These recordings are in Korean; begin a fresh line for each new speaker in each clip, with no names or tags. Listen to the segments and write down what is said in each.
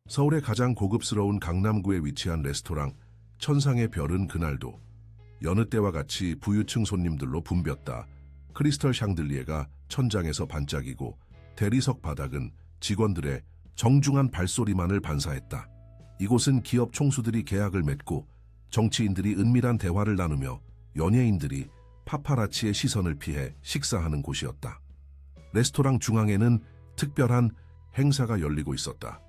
서울의 가장 고급스러운 강남구에 위치한 레스토랑 천상의 별은 그날도 여느 때와 같이 부유층 손님들로 붐볐다. 크리스털 샹들리에가 천장에서 반짝이고 대리석 바닥은 직원들의 정중한 발소리만을 반사했다. 이곳은 기업 총수들이 계약을 맺고 정치인들이 은밀한 대화를 나누며 연예인들이 파파라치의 시선을 피해 식사하는 곳이었다. 레스토랑 중앙에는 특별한 행사가 열리고 있었다.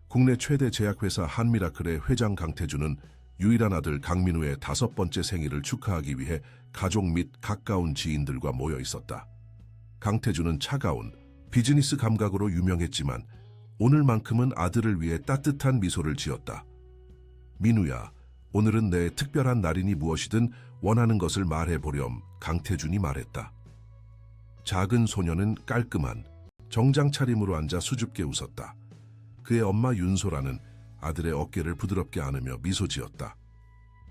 국내 최대 제약회사 한미라클의 회장 강태준은 유일한 아들 강민우의 5번째 생일을 축하하기 위해 가족 및 가까운 지인들과 모여 있었다. 강태준은 차가운 비즈니스 감각으로 유명했지만 오늘만큼은 아들을 위해 따뜻한 미소를 지었다. 민우야, 오늘은 내 특별한 날이니 무엇이든 원하는 것을 말해보렴, 강태준이 말했다. 작은 소녀는 깔끔한 정장 차림으로 앉아 수줍게 웃었다. 그의 엄마 윤소라는 아들의 어깨를 부드럽게 안으며 미소 지었다.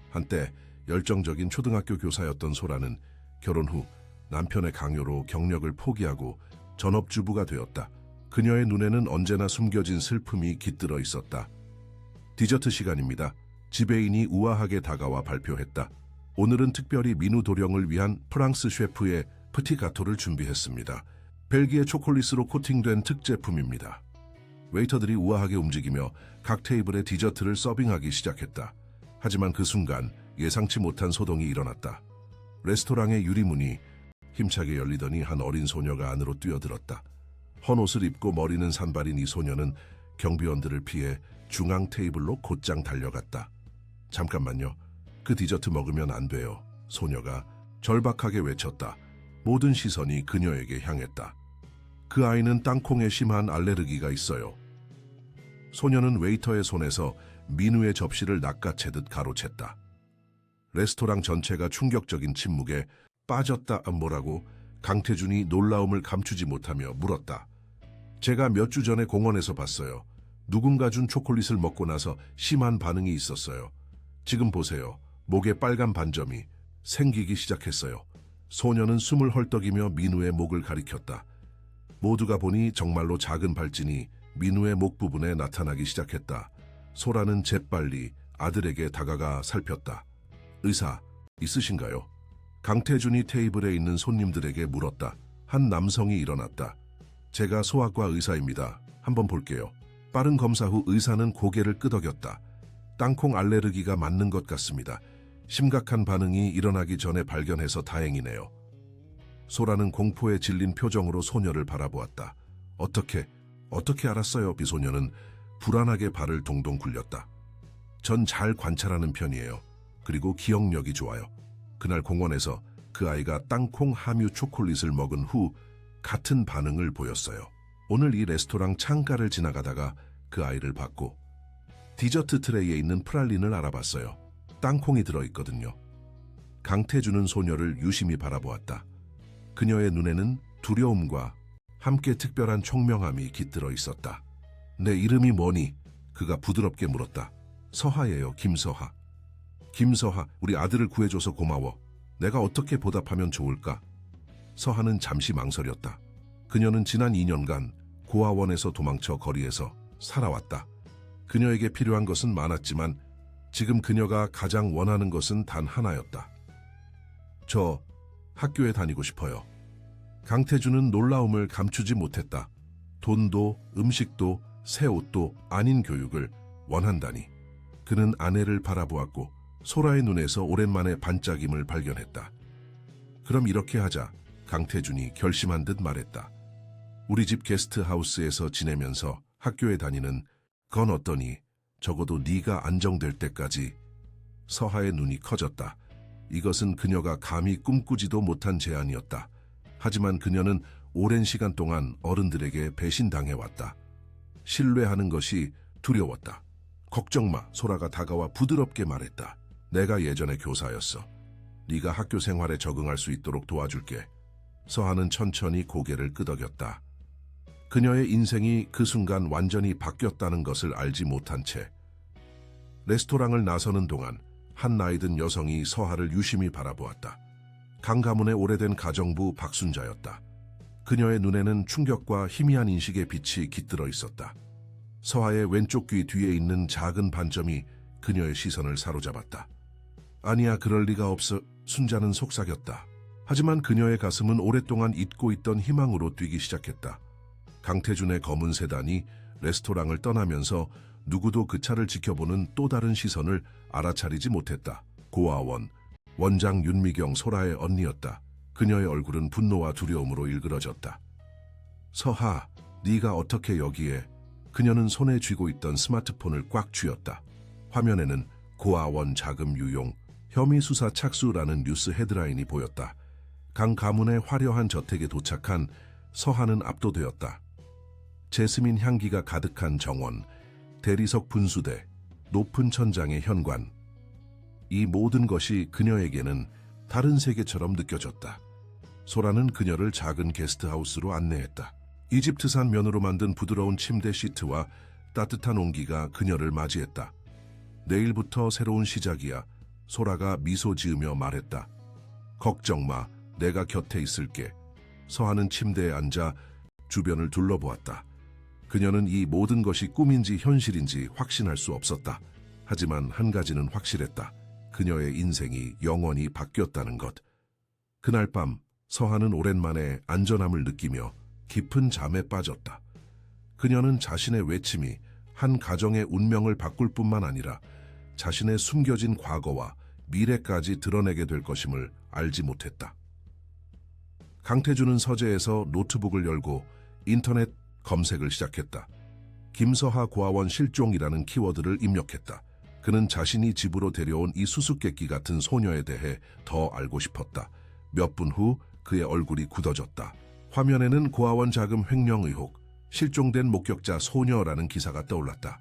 한때 열정적인 초등학교 교사였던 소라는 결혼 후 남편의 강요로 경력을 포기하고 전업주부가 되었다. 그녀의 눈에는 언제나 숨겨진 슬픔이 깃들어 있었다. 디저트 시간입니다. 지배인이 우아하게 다가와 발표했다. 오늘은 특별히 민우 도령을 위한 프랑스 셰프의 프티가토를 준비했습니다. 벨기에 초콜릿으로 코팅된 특제품입니다. 웨이터들이 우아하게 움직이며 각 테이블에 디저트를 서빙하기 시작했다. 하지만 그 순간 예상치 못한 소동이 일어났다. 레스토랑의 유리문이 힘차게 열리더니 한 어린 소녀가 안으로 뛰어들었다. 헌 옷을 입고 머리는 산발인 이 소녀는 경비원들을 피해 중앙 테이블로 곧장 달려갔다. 잠깐만요. 그 디저트 먹으면 안 돼요. 소녀가 절박하게 외쳤다. 모든 시선이 그녀에게 향했다. 그 아이는 땅콩에 심한 알레르기가 있어요. 소녀는 웨이터의 손에서 민우의 접시를 낚아채듯 가로챘다. 레스토랑 전체가 충격적인 침묵에 빠졌다. 뭐라고? 강태준이 놀라움을 감추지 못하며 물었다. 제가 몇 주 전에 공원에서 봤어요. 누군가 준 초콜릿을 먹고 나서 심한 반응이 있었어요. 지금 보세요. 목에 빨간 반점이 생기기 시작했어요. 소녀는 숨을 헐떡이며 민우의 목을 가리켰다. 모두가 보니 정말로 작은 발진이 민우의 목 부분에 나타나기 시작했다. 소라는 재빨리 아들에게 다가가 살폈다. 의사, 있으신가요? 강태준이 테이블에 있는 손님들에게 물었다. 한 남성이 일어났다. 제가 소아과 의사입니다. 한번 볼게요. 빠른 검사 후 의사는 고개를 끄덕였다. 땅콩 알레르기가 맞는 것 같습니다. 심각한 반응이 일어나기 전에 발견해서 다행이네요. 소라는 공포에 질린 표정으로 소녀를 바라보았다. 어떻게 알았어요? 비소녀는 불안하게 발을 동동 굴렸다. 전 잘 관찰하는 편이에요. 그리고 기억력이 좋아요. 그날 공원에서 그 아이가 땅콩 함유 초콜릿을 먹은 후 같은 반응을 보였어요. 오늘 이 레스토랑 창가를 지나가다가 그 아이를 봤고 디저트 트레이에 있는 프랄린을 알아봤어요. 땅콩이 들어있거든요. 강태준은 소녀를 유심히 바라보았다. 그녀의 눈에는 두려움과 함께 특별한 총명함이 깃들어 있었다. 내 이름이 뭐니? 그가 부드럽게 물었다. 서하예요, 김서하. 김서하, 우리 아들을 구해줘서 고마워. 내가 어떻게 보답하면 좋을까? 서하는 잠시 망설였다. 그녀는 지난 2년간 고아원에서 도망쳐 거리에서 살아왔다. 그녀에게 필요한 것은 많았지만 지금 그녀가 가장 원하는 것은 단 하나였다. 저 학교에 다니고 싶어요. 강태준은 놀라움을 감추지 못했다. 돈도 음식도 새 옷도 아닌 교육을 원한다니. 그는 아내를 바라보았고 소라의 눈에서 오랜만에 반짝임을 발견했다. 그럼 이렇게 하자. 강태준이 결심한 듯 말했다. 우리 집 게스트하우스에서 지내면서 학교에 다니는 건 어떠니? 적어도 네가 안정될 때까지. 서하의 눈이 커졌다. 이것은 그녀가 감히 꿈꾸지도 못한 제안이었다. 하지만 그녀는 오랜 시간 동안 어른들에게 배신당해왔다. 신뢰하는 것이 두려웠다. 걱정 마, 소라가 다가와 부드럽게 말했다. 내가 예전에 교사였어. 네가 학교 생활에 적응할 수 있도록 도와줄게. 서하는 천천히 고개를 끄덕였다. 그녀의 인생이 그 순간 완전히 바뀌었다는 것을 알지 못한 채 레스토랑을 나서는 동안 한 나이든 여성이 서하를 유심히 바라보았다. 강 가문의 오래된 가정부 박순자였다. 그녀의 눈에는 충격과 희미한 인식의 빛이 깃들어 있었다. 서하의 왼쪽 귀 뒤에 있는 작은 반점이 그녀의 시선을 사로잡았다. 아니야, 그럴 리가 없어. 순자는 속삭였다. 하지만 그녀의 가슴은 오랫동안 잊고 있던 희망으로 뛰기 시작했다. 강태준의 검은 세단이 레스토랑을 떠나면서 누구도 그 차를 지켜보는 또 다른 시선을 알아차리지 못했다. 고아원, 원장 윤미경, 소라의 언니였다. 그녀의 얼굴은 분노와 두려움으로 일그러졌다. 서하, 네가 어떻게 여기에? 그녀는 손에 쥐고 있던 스마트폰을 꽉 쥐었다. 화면에는 고아원 자금 유용, 혐의 수사 착수라는 뉴스 헤드라인이 보였다. 강 가문의 화려한 저택에 도착한 서하는 압도되었다. 제스민 향기가 가득한 정원, 대리석 분수대, 높은 천장의 현관. 이 모든 것이 그녀에게는 다른 세계처럼 느껴졌다. 소라는 그녀를 작은 게스트하우스로 안내했다. 이집트산 면으로 만든 부드러운 침대 시트와 따뜻한 온기가 그녀를 맞이했다. 내일부터 새로운 시작이야. 소라가 미소 지으며 말했다. 걱정 마, 내가 곁에 있을게. 서하는 침대에 앉아 주변을 둘러보았다. 그녀는 이 모든 것이 꿈인지 현실인지 확신할 수 없었다. 하지만 한 가지는 확실했다. 그녀의 인생이 영원히 바뀌었다는 것. 그날 밤 서하는 오랜만에 안전함을 느끼며 깊은 잠에 빠졌다. 그녀는 자신의 외침이 한 가정의 운명을 바꿀 뿐만 아니라 자신의 숨겨진 과거와 미래까지 드러내게 될 것임을 알지 못했다. 강태준은 서재에서 노트북을 열고 인터넷 검색을 시작했다. 김서하 고아원 실종이라는 키워드를 입력했다. 그는 자신이 집으로 데려온 이 수수께끼 같은 소녀에 대해 더 알고 싶었다. 몇 분 후 그의 얼굴이 굳어졌다. 화면에는 고아원 자금 횡령 의혹, 실종된 목격자 소녀라는 기사가 떠올랐다.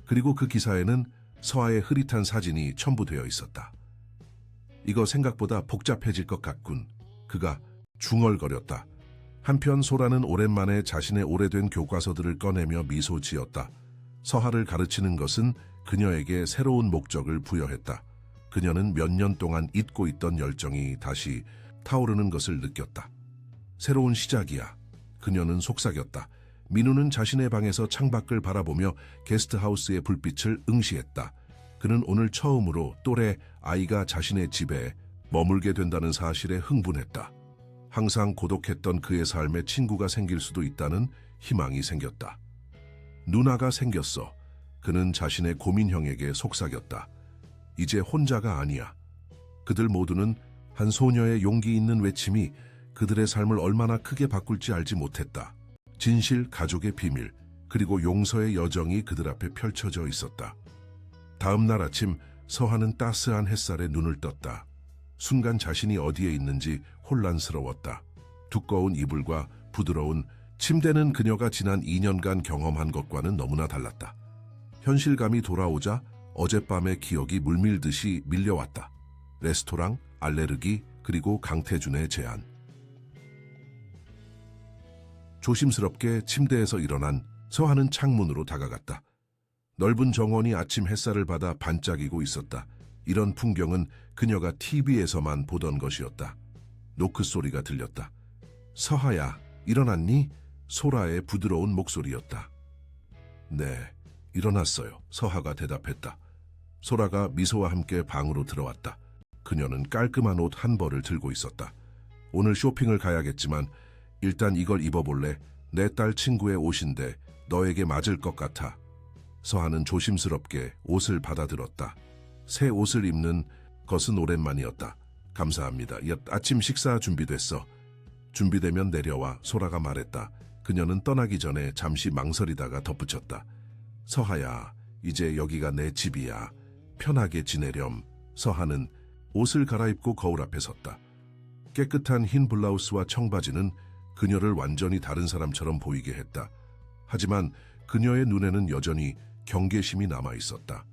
그리고 그 기사에는 서하의 흐릿한 사진이 첨부되어 있었다. 이거 생각보다 복잡해질 것 같군. 그가 중얼거렸다. 한편 소라는 오랜만에 자신의 오래된 교과서들을 꺼내며 미소 지었다. 서하를 가르치는 것은 그녀에게 새로운 목적을 부여했다. 그녀는 몇 년 동안 잊고 있던 열정이 다시 타오르는 것을 느꼈다. 새로운 시작이야. 그녀는 속삭였다. 민우는 자신의 방에서 창밖을 바라보며 게스트하우스의 불빛을 응시했다. 그는 오늘 처음으로 또래 아이가 자신의 집에 머물게 된다는 사실에 흥분했다. 항상 고독했던 그의 삶에 친구가 생길 수도 있다는 희망이 생겼다. 누나가 생겼어. 그는 자신의 고민형에게 속삭였다. 이제 혼자가 아니야. 그들 모두는 한 소녀의 용기 있는 외침이 그들의 삶을 얼마나 크게 바꿀지 알지 못했다. 진실, 가족의 비밀, 그리고 용서의 여정이 그들 앞에 펼쳐져 있었다. 다음 날 아침 서하는 따스한 햇살에 눈을 떴다. 순간 자신이 어디에 있는지 혼란스러웠다. 두꺼운 이불과 부드러운 침대는 그녀가 지난 2년간 경험한 것과는 너무나 달랐다. 현실감이 돌아오자 어젯밤의 기억이 물밀듯이 밀려왔다. 레스토랑, 알레르기, 그리고 강태준의 제안. 조심스럽게 침대에서 일어난 서하는 창문으로 다가갔다. 넓은 정원이 아침 햇살을 받아 반짝이고 있었다. 이런 풍경은 그녀가 TV에서만 보던 것이었다. 노크 소리가 들렸다. 서하야, 일어났니? 소라의 부드러운 목소리였다. 네, 일어났어요. 서하가 대답했다. 소라가 미소와 함께 방으로 들어왔다. 그녀는 깔끔한 옷 한 벌을 들고 있었다. 오늘 쇼핑을 가야겠지만 일단 이걸 입어볼래? 내 딸 친구의 옷인데 너에게 맞을 것 같아. 서하는 조심스럽게 옷을 받아들었다. 새 옷을 입는 것은 오랜만이었다. 감사합니다. 아침 식사 준비됐어. 준비되면 내려와. 소라가 말했다. 그녀는 떠나기 전에 잠시 망설이다가 덧붙였다. 서하야, 이제 여기가 내 집이야. 편하게 지내렴. 서하는 옷을 갈아입고 거울 앞에 섰다. 깨끗한 흰 블라우스와 청바지는 그녀를 완전히 다른 사람처럼 보이게 했다. 하지만 그녀의 눈에는 여전히 경계심이 남아 있었다.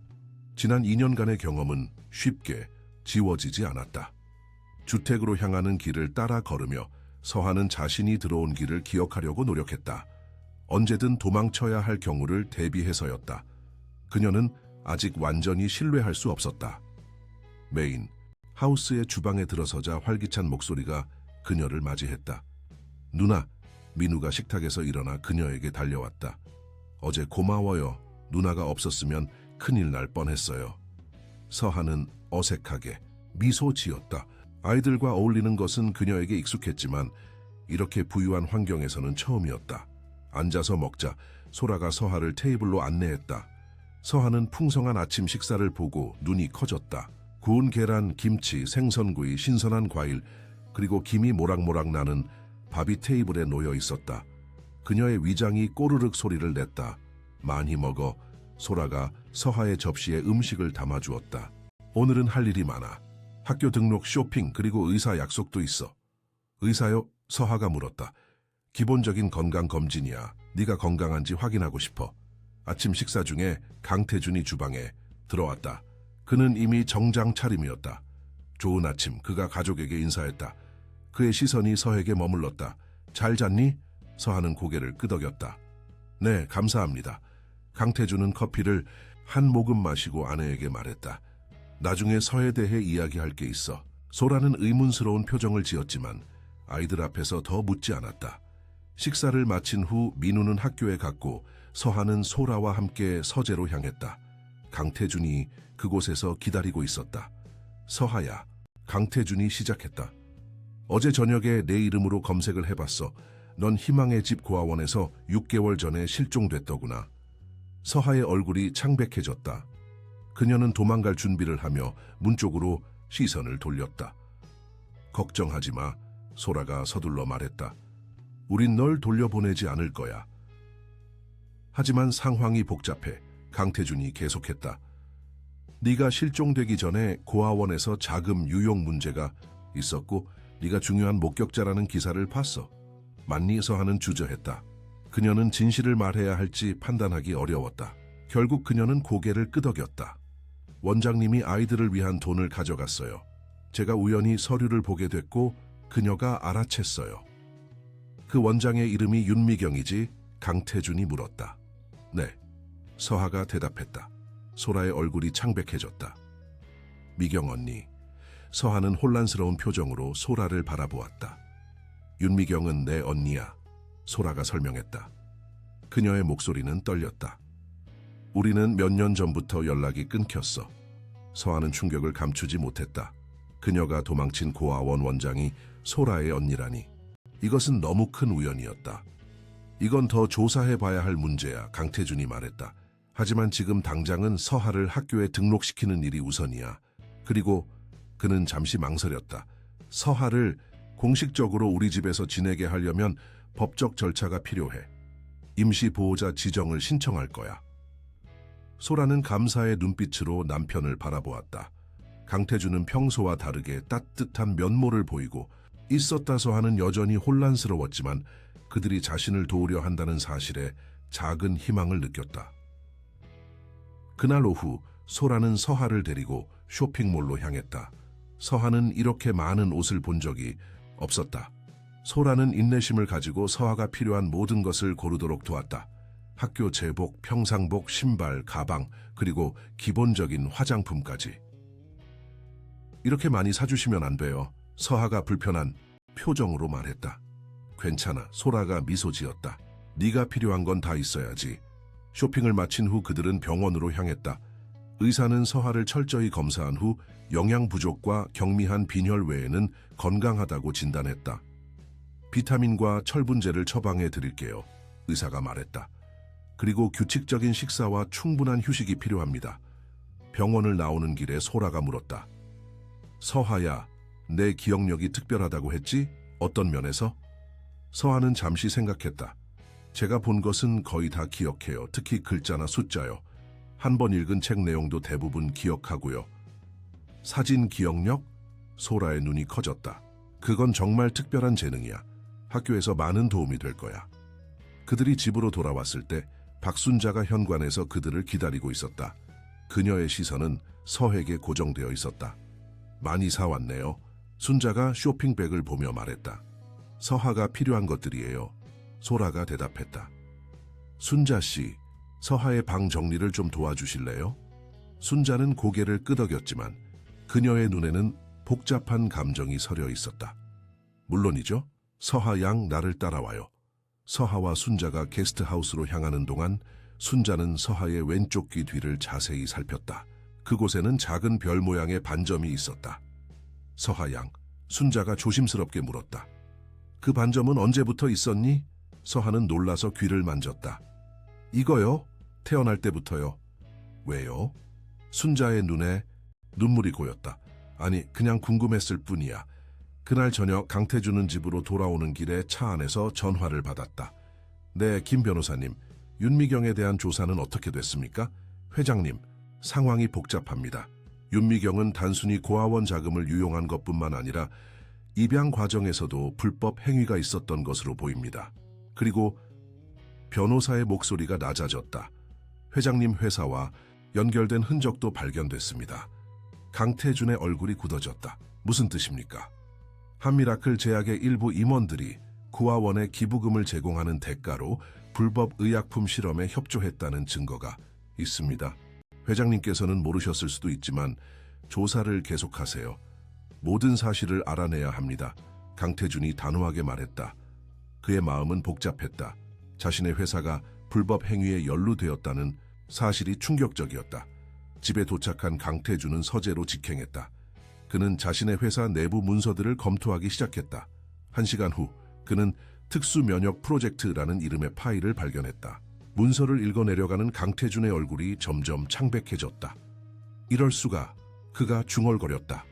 지난 2년간의 경험은 쉽게 지워지지 않았다. 주택으로 향하는 길을 따라 걸으며 서하는 자신이 들어온 길을 기억하려고 노력했다. 언제든 도망쳐야 할 경우를 대비해서였다. 그녀는 아직 완전히 신뢰할 수 없었다. 메인 하우스의 주방에 들어서자 활기찬 목소리가 그녀를 맞이했다. 누나, 민우가 식탁에서 일어나 그녀에게 달려왔다. 어제 고마워요. 누나가 없었으면 큰일 날 뻔했어요. 서하는 어색하게 미소 지었다. 아이들과 어울리는 것은 그녀에게 익숙했지만 이렇게 부유한 환경에서는 처음이었다. 앉아서 먹자. 소라가 서하를 테이블로 안내했다. 서하는 풍성한 아침 식사를 보고 눈이 커졌다. 구운 계란, 김치, 생선구이, 신선한 과일, 그리고 김이 모락모락 나는 밥이 테이블에 놓여 있었다. 그녀의 위장이 꼬르륵 소리를 냈다. 많이 먹어. 소라가 서하의 접시에 음식을 담아주었다. 오늘은 할 일이 많아. 학교 등록, 쇼핑, 그리고 의사 약속도 있어. 의사요? 서하가 물었다. 기본적인 건강검진이야. 네가 건강한지 확인하고 싶어. 아침 식사 중에 강태준이 주방에 들어왔다. 그는 이미 정장 차림이었다. 좋은 아침, 그가 가족에게 인사했다. 그의 시선이 서에게 머물렀다. 잘 잤니? 서하는 고개를 끄덕였다. 네, 감사합니다. 강태준은 커피를 한 모금 마시고 아내에게 말했다. 나중에 서에 대해 이야기할 게 있어. 소라는 의문스러운 표정을 지었지만 아이들 앞에서 더 묻지 않았다. 식사를 마친 후 민우는 학교에 갔고 서하는 소라와 함께 서재로 향했다. 강태준이 그곳에서 기다리고 있었다. 서하야, 강태준이 시작했다. 어제 저녁에 내 이름으로 검색을 해봤어. 넌 희망의 집 고아원에서 6개월 전에 실종됐더구나. 서하의 얼굴이 창백해졌다. 그녀는 도망갈 준비를 하며 문 쪽으로 시선을 돌렸다. 걱정하지 마. 소라가 서둘러 말했다. 우린 널 돌려보내지 않을 거야. 하지만 상황이 복잡해. 강태준이 계속했다. 네가 실종되기 전에 고아원에서 자금 유용 문제가 있었고 네가 중요한 목격자라는 기사를 봤어. 맞니? 서하는 주저했다. 그녀는 진실을 말해야 할지 판단하기 어려웠다. 결국 그녀는 고개를 끄덕였다. 원장님이 아이들을 위한 돈을 가져갔어요. 제가 우연히 서류를 보게 됐고 그녀가 알아챘어요. 그 원장의 이름이 윤미경이지? 강태준이 물었다. 네. 서하가 대답했다. 소라의 얼굴이 창백해졌다. 미경 언니. 서하는 혼란스러운 표정으로 소라를 바라보았다. 윤미경은 내 언니야. 소라가 설명했다. 그녀의 목소리는 떨렸다. 우리는 몇 년 전부터 연락이 끊겼어. 서하는 충격을 감추지 못했다. 그녀가 도망친 고아원 원장이 소라의 언니라니. 이것은 너무 큰 우연이었다. 이건 더 조사해봐야 할 문제야. 강태준이 말했다. 하지만 지금 당장은 서하를 학교에 등록시키는 일이 우선이야. 그리고 그는 잠시 망설였다. 서하를 공식적으로 우리 집에서 지내게 하려면 법적 절차가 필요해. 임시보호자 지정을 신청할 거야. 소라는 감사의 눈빛으로 남편을 바라보았다. 강태준은 평소와 다르게 따뜻한 면모를 보이고 있었다. 서하는 여전히 혼란스러웠지만 그들이 자신을 도우려 한다는 사실에 작은 희망을 느꼈다. 그날 오후 소라는 서하를 데리고 쇼핑몰로 향했다. 서하는 이렇게 많은 옷을 본 적이 없었다. 소라는 인내심을 가지고 서하가 필요한 모든 것을 고르도록 도왔다. 학교 제복, 평상복, 신발, 가방, 그리고 기본적인 화장품까지. 이렇게 많이 사주시면 안 돼요. 서하가 불편한 표정으로 말했다. 괜찮아. 소라가 미소 지었다. 네가 필요한 건 다 있어야지. 쇼핑을 마친 후 그들은 병원으로 향했다. 의사는 서하를 철저히 검사한 후 영양 부족과 경미한 빈혈 외에는 건강하다고 진단했다. 비타민과 철분제를 처방해 드릴게요. 의사가 말했다. 그리고 규칙적인 식사와 충분한 휴식이 필요합니다. 병원을 나오는 길에 소라가 물었다. 서하야, 내 기억력이 특별하다고 했지? 어떤 면에서? 서하는 잠시 생각했다. 제가 본 것은 거의 다 기억해요. 특히 글자나 숫자요. 한 번 읽은 책 내용도 대부분 기억하고요. 사진 기억력? 소라의 눈이 커졌다. 그건 정말 특별한 재능이야. 학교에서 많은 도움이 될 거야. 그들이 집으로 돌아왔을 때 박순자가 현관에서 그들을 기다리고 있었다. 그녀의 시선은 서에게 고정되어 있었다. 많이 사왔네요. 순자가 쇼핑백을 보며 말했다. 서하가 필요한 것들이에요. 소라가 대답했다. 순자 씨, 서하의 방 정리를 좀 도와주실래요? 순자는 고개를 끄덕였지만 그녀의 눈에는 복잡한 감정이 서려 있었다. 물론이죠. 서하 양 나를 따라와요. 서하와 순자가 게스트하우스로 향하는 동안 순자는 서하의 왼쪽 귀 뒤를 자세히 살폈다. 그곳에는 작은 별 모양의 반점이 있었다. 서하 양, 순자가 조심스럽게 물었다. 그 반점은 언제부터 있었니? 서하는 놀라서 귀를 만졌다. 이거요? 태어날 때부터요. 왜요? 순자의 눈에 눈물이 고였다. 아니, 그냥 궁금했을 뿐이야. 그날 저녁 강태준은 집으로 돌아오는 길에 차 안에서 전화를 받았다. 네, 김 변호사님. 윤미경에 대한 조사는 어떻게 됐습니까? 회장님, 상황이 복잡합니다. 윤미경은 단순히 고아원 자금을 유용한 것뿐만 아니라 입양 과정에서도 불법 행위가 있었던 것으로 보입니다. 그리고 변호사의 목소리가 낮아졌다. 회장님 회사와 연결된 흔적도 발견됐습니다. 강태준의 얼굴이 굳어졌다. 무슨 뜻입니까? 한미라클 제약의 일부 임원들이 고아원에 기부금을 제공하는 대가로 불법 의약품 실험에 협조했다는 증거가 있습니다. 회장님께서는 모르셨을 수도 있지만 조사를 계속하세요. 모든 사실을 알아내야 합니다. 강태준이 단호하게 말했다. 그의 마음은 복잡했다. 자신의 회사가 불법 행위에 연루되었다는 사실이 충격적이었다. 집에 도착한 강태준은 서재로 직행했다. 그는 자신의 회사 내부 문서들을 검토하기 시작했다. 1시간 후 그는 특수면역 프로젝트라는 이름의 파일을 발견했다. 문서를 읽어내려가는 강태준의 얼굴이 점점 창백해졌다. 이럴 수가. 그가 중얼거렸다.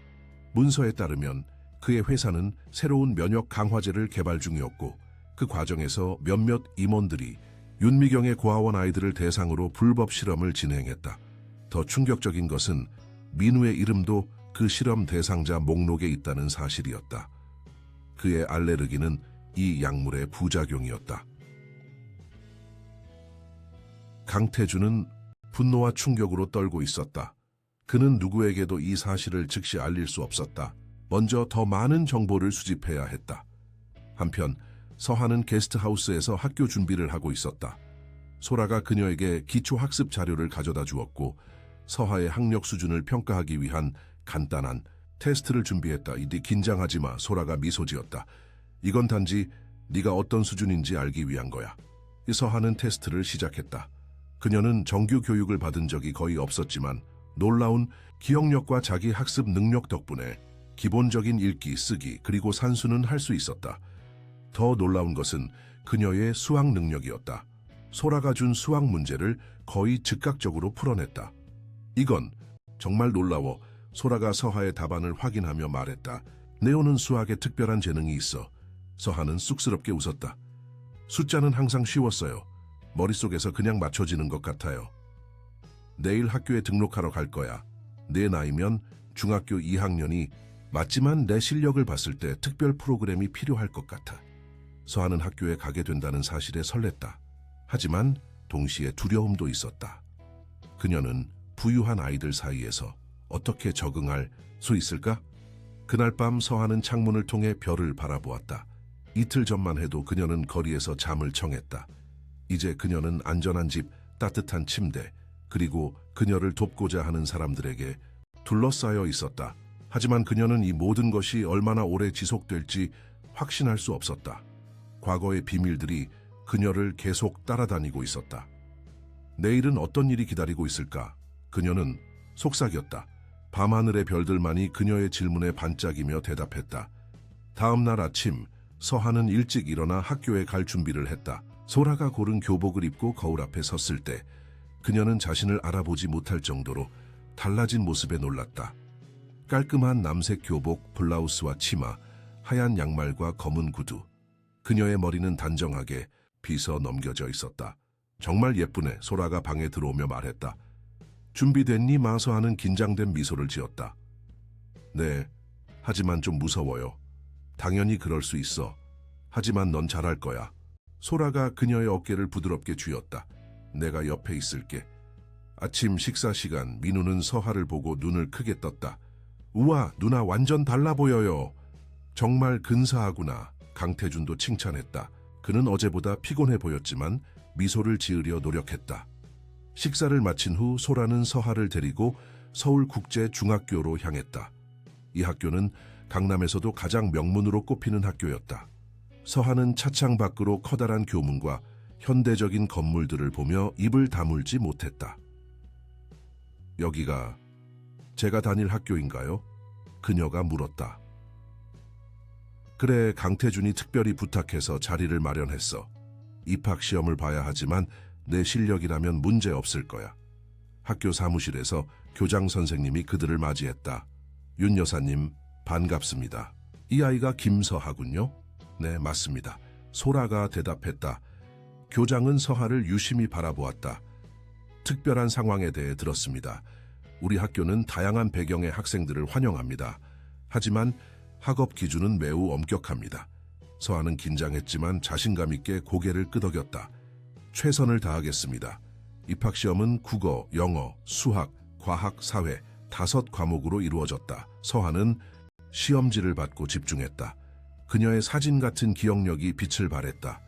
문서에 따르면 그의 회사는 새로운 면역 강화제를 개발 중이었고 그 과정에서 몇몇 임원들이 윤미경의 고아원 아이들을 대상으로 불법 실험을 진행했다. 더 충격적인 것은 민우의 이름도 그 실험 대상자 목록에 있다는 사실이었다. 그의 알레르기는 이 약물의 부작용이었다. 강태준은 분노와 충격으로 떨고 있었다. 그는 누구에게도 이 사실을 즉시 알릴 수 없었다. 먼저 더 많은 정보를 수집해야 했다. 한편 서하는 게스트하우스에서 학교 준비를 하고 있었다. 소라가 그녀에게 기초학습 자료를 가져다 주었고 서하의 학력 수준을 평가하기 위한 간단한 테스트를 준비했다. 이디 긴장하지 마. 소라가 미소 지었다. 이건 단지 네가 어떤 수준인지 알기 위한 거야. 서하는 테스트를 시작했다. 그녀는 정규 교육을 받은 적이 거의 없었지만 놀라운 기억력과 자기 학습 능력 덕분에 기본적인 읽기, 쓰기, 그리고 산수는 할 수 있었다. 더 놀라운 것은 그녀의 수학 능력이었다. 소라가 준 수학 문제를 거의 즉각적으로 풀어냈다. 이건 정말 놀라워. 소라가 서하의 답안을 확인하며 말했다. 네오는 수학에 특별한 재능이 있어. 서하는 쑥스럽게 웃었다. 숫자는 항상 쉬웠어요. 머릿속에서 그냥 맞춰지는 것 같아요. 내일 학교에 등록하러 갈 거야. 내 나이면 중학교 2학년이 맞지만 내 실력을 봤을 때 특별 프로그램이 필요할 것 같아. 서하는 학교에 가게 된다는 사실에 설렜다. 하지만 동시에 두려움도 있었다. 그녀는 부유한 아이들 사이에서 어떻게 적응할 수 있을까? 그날 밤 서하는 창문을 통해 별을 바라보았다. 이틀 전만 해도 그녀는 거리에서 잠을 청했다. 이제 그녀는 안전한 집, 따뜻한 침대, 그리고 그녀를 돕고자 하는 사람들에게 둘러싸여 있었다. 하지만 그녀는 이 모든 것이 얼마나 오래 지속될지 확신할 수 없었다. 과거의 비밀들이 그녀를 계속 따라다니고 있었다. 내일은 어떤 일이 기다리고 있을까? 그녀는 속삭였다. 밤하늘의 별들만이 그녀의 질문에 반짝이며 대답했다. 다음 날 아침, 서하는 일찍 일어나 학교에 갈 준비를 했다. 소라가 고른 교복을 입고 거울 앞에 섰을 때 그녀는 자신을 알아보지 못할 정도로 달라진 모습에 놀랐다. 깔끔한 남색 교복, 블라우스와 치마, 하얀 양말과 검은 구두. 그녀의 머리는 단정하게 빗어 넘겨져 있었다. 정말 예쁘네. 소라가 방에 들어오며 말했다. 준비됐니? 마서하는 긴장된 미소를 지었다. 네, 하지만 좀 무서워요. 당연히 그럴 수 있어. 하지만 넌 잘할 거야. 소라가 그녀의 어깨를 부드럽게 쥐었다. 내가 옆에 있을게. 아침 식사 시간, 민우는 서하를 보고 눈을 크게 떴다. 우와, 누나 완전 달라 보여요. 정말 근사하구나. 강태준도 칭찬했다. 그는 어제보다 피곤해 보였지만 미소를 지으려 노력했다. 식사를 마친 후 소라는 서하를 데리고 서울국제중학교로 향했다. 이 학교는 강남에서도 가장 명문으로 꼽히는 학교였다. 서하는 차창 밖으로 커다란 교문과 현대적인 건물들을 보며 입을 다물지 못했다. 여기가 제가 다닐 학교인가요? 그녀가 물었다. 그래, 강태준이 특별히 부탁해서 자리를 마련했어. 입학시험을 봐야 하지만 내 실력이라면 문제 없을 거야. 학교 사무실에서 교장 선생님이 그들을 맞이했다. 윤 여사님, 반갑습니다. 이 아이가 김서하군요? 네, 맞습니다. 소라가 대답했다. 교장은 서하를 유심히 바라보았다. 특별한 상황에 대해 들었습니다. 우리 학교는 다양한 배경의 학생들을 환영합니다. 하지만 학업 기준은 매우 엄격합니다. 서하는 긴장했지만 자신감 있게 고개를 끄덕였다. 최선을 다하겠습니다. 입학시험은 국어, 영어, 수학, 과학, 사회 5과목으로 이루어졌다. 서하는 시험지를 받고 집중했다. 그녀의 사진 같은 기억력이 빛을 발했다.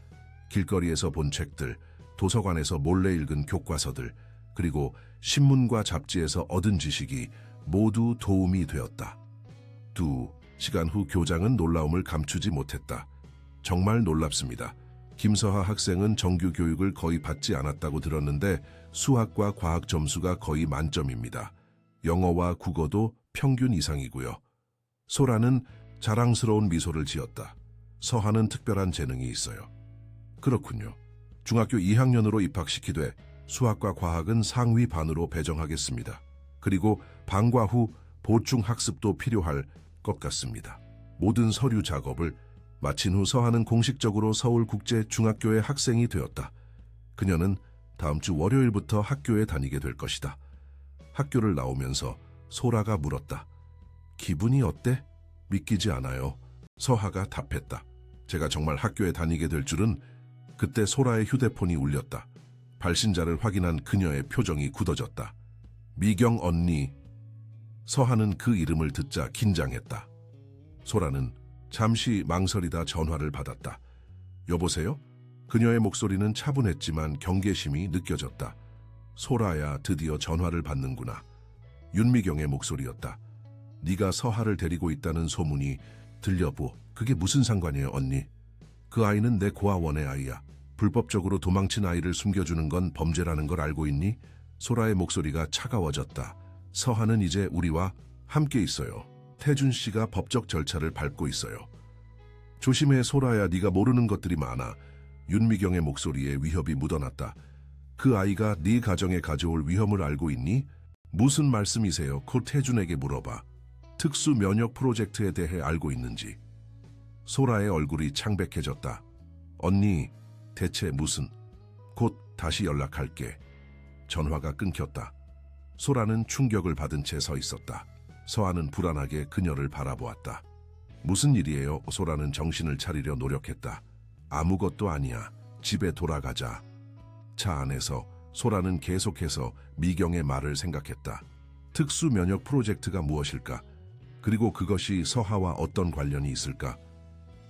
길거리에서 본 책들, 도서관에서 몰래 읽은 교과서들, 그리고 신문과 잡지에서 얻은 지식이 모두 도움이 되었다. 2시간 후 교장은 놀라움을 감추지 못했다. 정말 놀랍습니다. 김서하 학생은 정규 교육을 거의 받지 않았다고 들었는데 수학과 과학 점수가 거의 만점입니다. 영어와 국어도 평균 이상이고요. 소라는 자랑스러운 미소를 지었다. 서하는 특별한 재능이 있어요. 그렇군요. 중학교 2학년으로 입학시키되 수학과 과학은 상위 반으로 배정하겠습니다. 그리고 방과 후 보충 학습도 필요할 것 같습니다. 모든 서류 작업을 마친 후 서하는 공식적으로 서울국제중학교의 학생이 되었다. 그녀는 다음 주 월요일부터 학교에 다니게 될 것이다. 학교를 나오면서 소라가 물었다. 기분이 어때? 믿기지 않아요. 서하가 답했다. 제가 정말 학교에 다니게 될 줄은. 그때 소라의 휴대폰이 울렸다. 발신자를 확인한 그녀의 표정이 굳어졌다. 미경 언니. 서하는 그 이름을 듣자 긴장했다. 소라는 잠시 망설이다 전화를 받았다. 여보세요? 그녀의 목소리는 차분했지만 경계심이 느껴졌다. 소라야, 드디어 전화를 받는구나. 윤미경의 목소리였다. 네가 서하를 데리고 있다는 소문이 들려보. 그게 무슨 상관이에요, 언니? 그 아이는 내 고아원의 아이야. 불법적으로 도망친 아이를 숨겨주는 건 범죄라는 걸 알고 있니? 소라의 목소리가 차가워졌다. 서하는 이제 우리와 함께 있어요. 태준 씨가 법적 절차를 밟고 있어요. 조심해, 소라야. 네가 모르는 것들이 많아. 윤미경의 목소리에 위협이 묻어났다. 그 아이가 네 가정에 가져올 위험을 알고 있니? 무슨 말씀이세요? 곧 태준에게 물어봐. 특수 면역 프로젝트에 대해 알고 있는지. 소라의 얼굴이 창백해졌다. 언니, 대체 무슨? 곧 다시 연락할게. 전화가 끊겼다. 소라는 충격을 받은 채 서 있었다. 서하는 불안하게 그녀를 바라보았다. 무슨 일이에요? 소라는 정신을 차리려 노력했다. 아무것도 아니야. 집에 돌아가자. 차 안에서 소라는 계속해서 미경의 말을 생각했다. 특수 면역 프로젝트가 무엇일까? 그리고 그것이 서하와 어떤 관련이 있을까?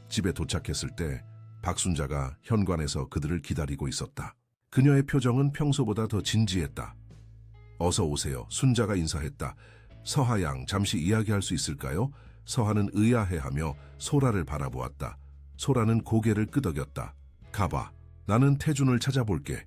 집에 도착했을 때 박순자가 현관에서 그들을 기다리고 있었다. 그녀의 표정은 평소보다 더 진지했다. 어서 오세요. 순자가 인사했다. 서하 양, 잠시 이야기할 수 있을까요? 서하는 의아해하며 소라를 바라보았다. 소라는 고개를 끄덕였다. 가봐. 나는 태준을 찾아볼게.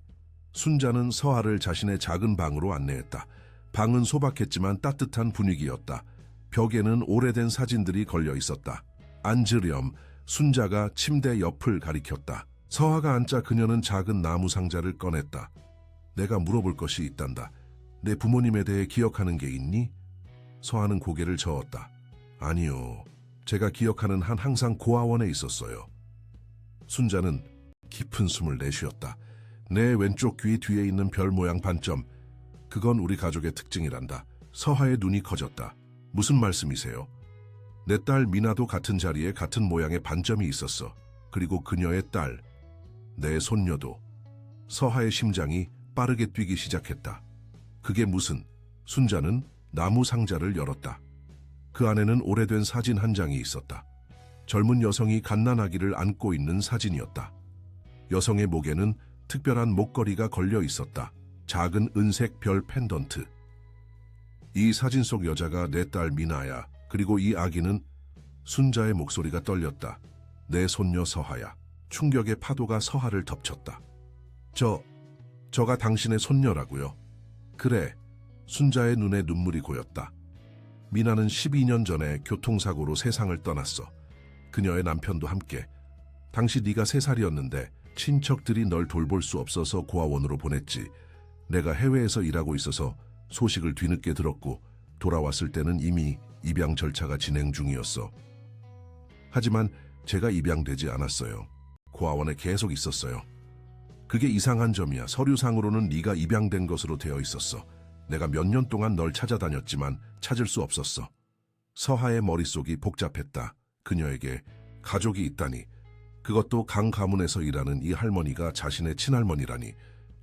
순자는 서하를 자신의 작은 방으로 안내했다. 방은 소박했지만 따뜻한 분위기였다. 벽에는 오래된 사진들이 걸려 있었다. 앉으렴. 순자가 침대 옆을 가리켰다. 서하가 앉자 그녀는 작은 나무 상자를 꺼냈다. 내가 물어볼 것이 있단다. 내 부모님에 대해 기억하는 게 있니? 서하는 고개를 저었다. 아니요. 제가 기억하는 한 항상 고아원에 있었어요. 순자는 깊은 숨을 내쉬었다. 내 왼쪽 귀 뒤에 있는 별 모양 반점. 그건 우리 가족의 특징이란다. 서하의 눈이 커졌다. 무슨 말씀이세요? 내 딸 미나도 같은 자리에 같은 모양의 반점이 있었어. 그리고 그녀의 딸, 내 손녀도. 서하의 심장이 빠르게 뛰기 시작했다. 그게 무슨? 순자는 나무 상자를 열었다. 그 안에는 오래된 사진 한 장이 있었다. 젊은 여성이 갓난아기를 안고 있는 사진이었다. 여성의 목에는 특별한 목걸이가 걸려 있었다. 작은 은색 별 펜던트. 이 사진 속 여자가 내 딸 미나야. 그리고 이 아기는. 순자의 목소리가 떨렸다. 내 손녀 서하야. 충격의 파도가 서하를 덮쳤다. 저가 당신의 손녀라고요. 그래. 순자의 눈에 눈물이 고였다. 미나는 12년 전에 교통사고로 세상을 떠났어. 그녀의 남편도 함께. 당시 네가 3살이었는데 친척들이 널 돌볼 수 없어서 고아원으로 보냈지. 내가 해외에서 일하고 있어서 소식을 뒤늦게 들었고 돌아왔을 때는 이미 입양 절차가 진행 중이었어. 하지만 제가 입양되지 않았어요. 고아원에 계속 있었어요. 그게 이상한 점이야. 서류상으로는 네가 입양된 것으로 되어 있었어. 내가 몇 년 동안 널 찾아다녔지만 찾을 수 없었어. 서하의 머릿속이 복잡했다. 그녀에게 가족이 있다니. 그것도 강 가문에서 일하는 이 할머니가 자신의 친할머니라니.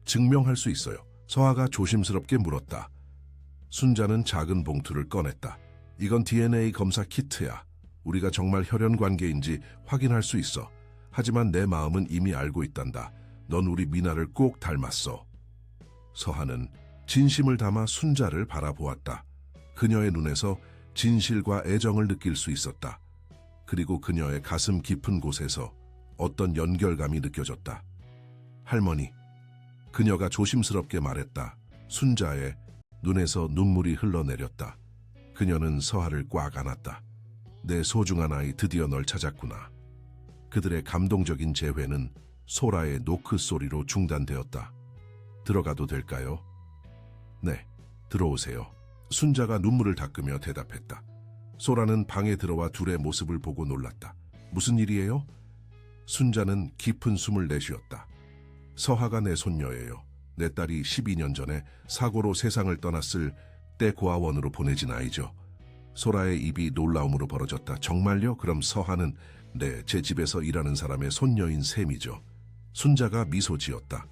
증명할 수 있어요. 서하가 조심스럽게 물었다. 순자는 작은 봉투를 꺼냈다. 이건 DNA 검사 키트야. 우리가 정말 혈연 관계인지 확인할 수 있어. 하지만 내 마음은 이미 알고 있단다. 넌 우리 미나를 꼭 닮았어. 서하는 진심을 담아 순자를 바라보았다. 그녀의 눈에서 진실과 애정을 느낄 수 있었다. 그리고 그녀의 가슴 깊은 곳에서 어떤 연결감이 느껴졌다. 할머니. 그녀가 조심스럽게 말했다. 순자의 눈에서 눈물이 흘러내렸다. 그녀는 서하를 꽉 안았다. 내 소중한 아이, 드디어 널 찾았구나. 그들의 감동적인 재회는 소라의 노크 소리로 중단되었다. 들어가도 될까요? 네, 들어오세요. 순자가 눈물을 닦으며 대답했다. 소라는 방에 들어와 둘의 모습을 보고 놀랐다. 무슨 일이에요? 순자는 깊은 숨을 내쉬었다. 서하가 내 손녀예요. 내 딸이 12년 전에 사고로 세상을 떠났을 때 고아원으로 보내진 아이죠. 소라의 입이 놀라움으로 벌어졌다. 정말요? 그럼 서하는 제 집에서 일하는 사람의 손녀인 셈이죠. 순자가 미소 지었다.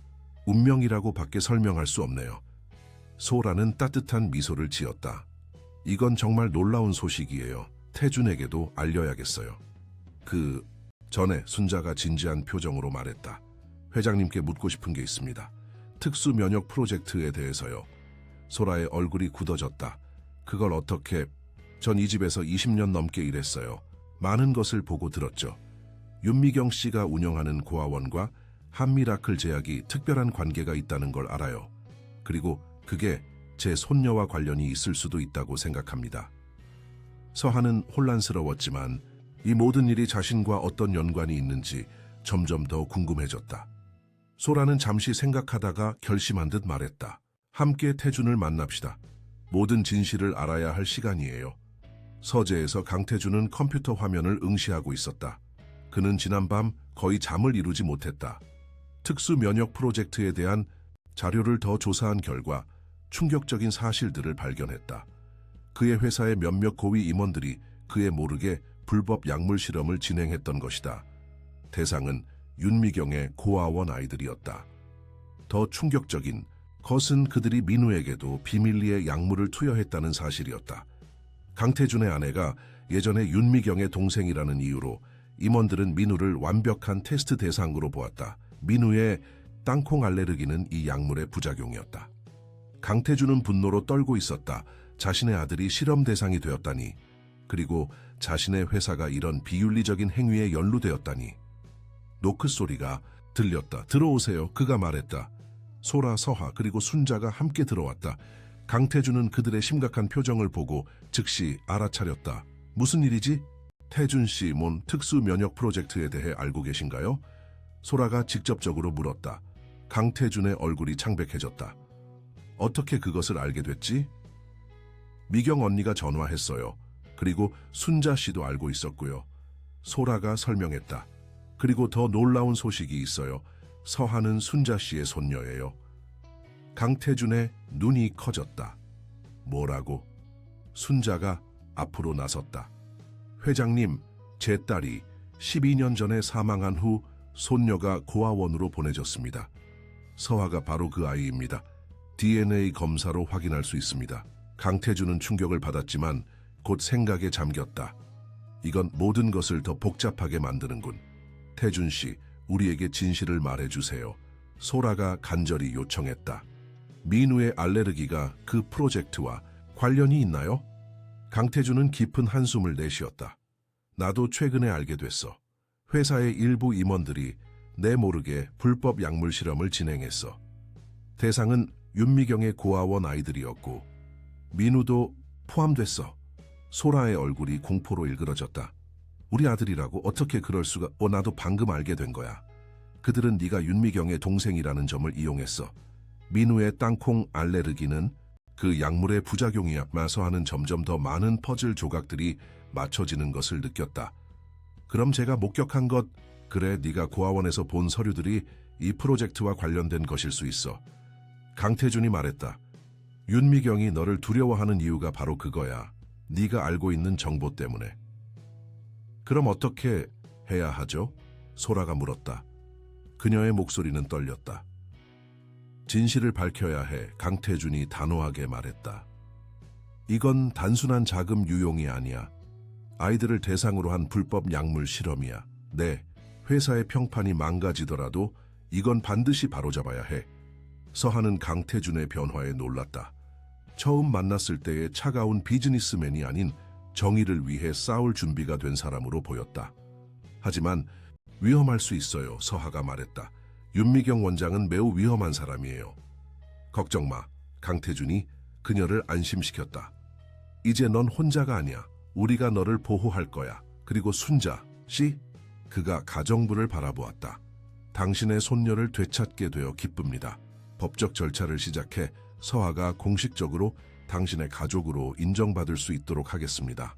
운명이라고 밖에 설명할 수 없네요. 소라는 따뜻한 미소를 지었다. 이건 정말 놀라운 소식이에요. 태준에게도 알려야겠어요. 그 전에 순자가 진지한 표정으로 말했다. 회장님께 묻고 싶은 게 있습니다. 특수 면역 프로젝트에 대해서요. 소라의 얼굴이 굳어졌다. 그걸 어떻게... 전 이 집에서 20년 넘게 일했어요. 많은 것을 보고 들었죠. 윤미경 씨가 운영하는 고아원과 한미라클 제약이 특별한 관계가 있다는 걸 알아요. 그리고 그게 제 손녀와 관련이 있을 수도 있다고 생각합니다. 서하는 혼란스러웠지만 이 모든 일이 자신과 어떤 연관이 있는지 점점 더 궁금해졌다. 소라는 잠시 생각하다가 결심한 듯 말했다. 함께 태준을 만납시다. 모든 진실을 알아야 할 시간이에요. 서재에서 강태준은 컴퓨터 화면을 응시하고 있었다. 그는 지난밤 거의 잠을 이루지 못했다. 특수 면역 프로젝트에 대한 자료를 더 조사한 결과 충격적인 사실들을 발견했다. 그의 회사의 몇몇 고위 임원들이 그에 모르게 불법 약물 실험을 진행했던 것이다. 대상은 윤미경의 고아원 아이들이었다. 더 충격적인 것은 그들이 민우에게도 비밀리에 약물을 투여했다는 사실이었다. 강태준의 아내가 예전에 윤미경의 동생이라는 이유로 임원들은 민우를 완벽한 테스트 대상으로 보았다. 민우의 땅콩 알레르기는 이 약물의 부작용이었다. 강태준은 분노로 떨고 있었다. 자신의 아들이 실험 대상이 되었다니. 그리고 자신의 회사가 이런 비윤리적인 행위에 연루되었다니. 노크 소리가 들렸다. 들어오세요. 그가 말했다. 소라, 서하 그리고 순자가 함께 들어왔다. 강태준은 그들의 심각한 표정을 보고 즉시 알아차렸다. 무슨 일이지? 태준 씨 뭔 특수 면역 프로젝트에 대해 알고 계신가요? 소라가 직접적으로 물었다. 강태준의 얼굴이 창백해졌다. 어떻게 그것을 알게 됐지? 미경 언니가 전화했어요. 그리고 순자 씨도 알고 있었고요. 소라가 설명했다. 그리고 더 놀라운 소식이 있어요. 서하는 순자 씨의 손녀예요. 강태준의 눈이 커졌다. 뭐라고? 순자가 앞으로 나섰다. 회장님, 제 딸이 12년 전에 사망한 후 손녀가 고아원으로 보내졌습니다. 서하가 바로 그 아이입니다. DNA 검사로 확인할 수 있습니다. 강태준은 충격을 받았지만 곧 생각에 잠겼다. 이건 모든 것을 더 복잡하게 만드는군. 태준 씨, 우리에게 진실을 말해주세요. 소라가 간절히 요청했다. 민우의 알레르기가 그 프로젝트와 관련이 있나요? 강태준은 깊은 한숨을 내쉬었다. 나도 최근에 알게 됐어. 회사의 일부 임원들이 내 모르게 불법 약물 실험을 진행했어. 대상은 윤미경의 고아원 아이들이었고 민우도 포함됐어. 소라의 얼굴이 공포로 일그러졌다. 우리 아들이라고 어떻게 그럴 수가... 나도 방금 알게 된 거야. 그들은 네가 윤미경의 동생이라는 점을 이용했어. 민우의 땅콩 알레르기는 그 약물의 부작용이야. 마서하는 점점 더 많은 퍼즐 조각들이 맞춰지는 것을 느꼈다. 그럼 제가 목격한 것, 그래, 네가 고아원에서 본 서류들이 이 프로젝트와 관련된 것일 수 있어. 강태준이 말했다. 윤미경이 너를 두려워하는 이유가 바로 그거야. 네가 알고 있는 정보 때문에. 그럼 어떻게 해야 하죠? 소라가 물었다. 그녀의 목소리는 떨렸다. 진실을 밝혀야 해. 강태준이 단호하게 말했다. 이건 단순한 자금 유용이 아니야. 아이들을 대상으로 한 불법 약물 실험이야. 네, 회사의 평판이 망가지더라도 이건 반드시 바로잡아야 해. 서한은 강태준의 변화에 놀랐다. 처음 만났을 때의 차가운 비즈니스맨이 아닌 정의를 위해 싸울 준비가 된 사람으로 보였다. 하지만 위험할 수 있어요. 서하가 말했다. 윤미경 원장은 매우 위험한 사람이에요. 걱정 마. 강태준이 그녀를 안심시켰다. 이제 넌 혼자가 아니야. 우리가 너를 보호할 거야. 그리고 순자 씨, 그가 가정부를 바라보았다. 당신의 손녀를 되찾게 되어 기쁩니다. 법적 절차를 시작해 서하가 공식적으로 당신의 가족으로 인정받을 수 있도록 하겠습니다.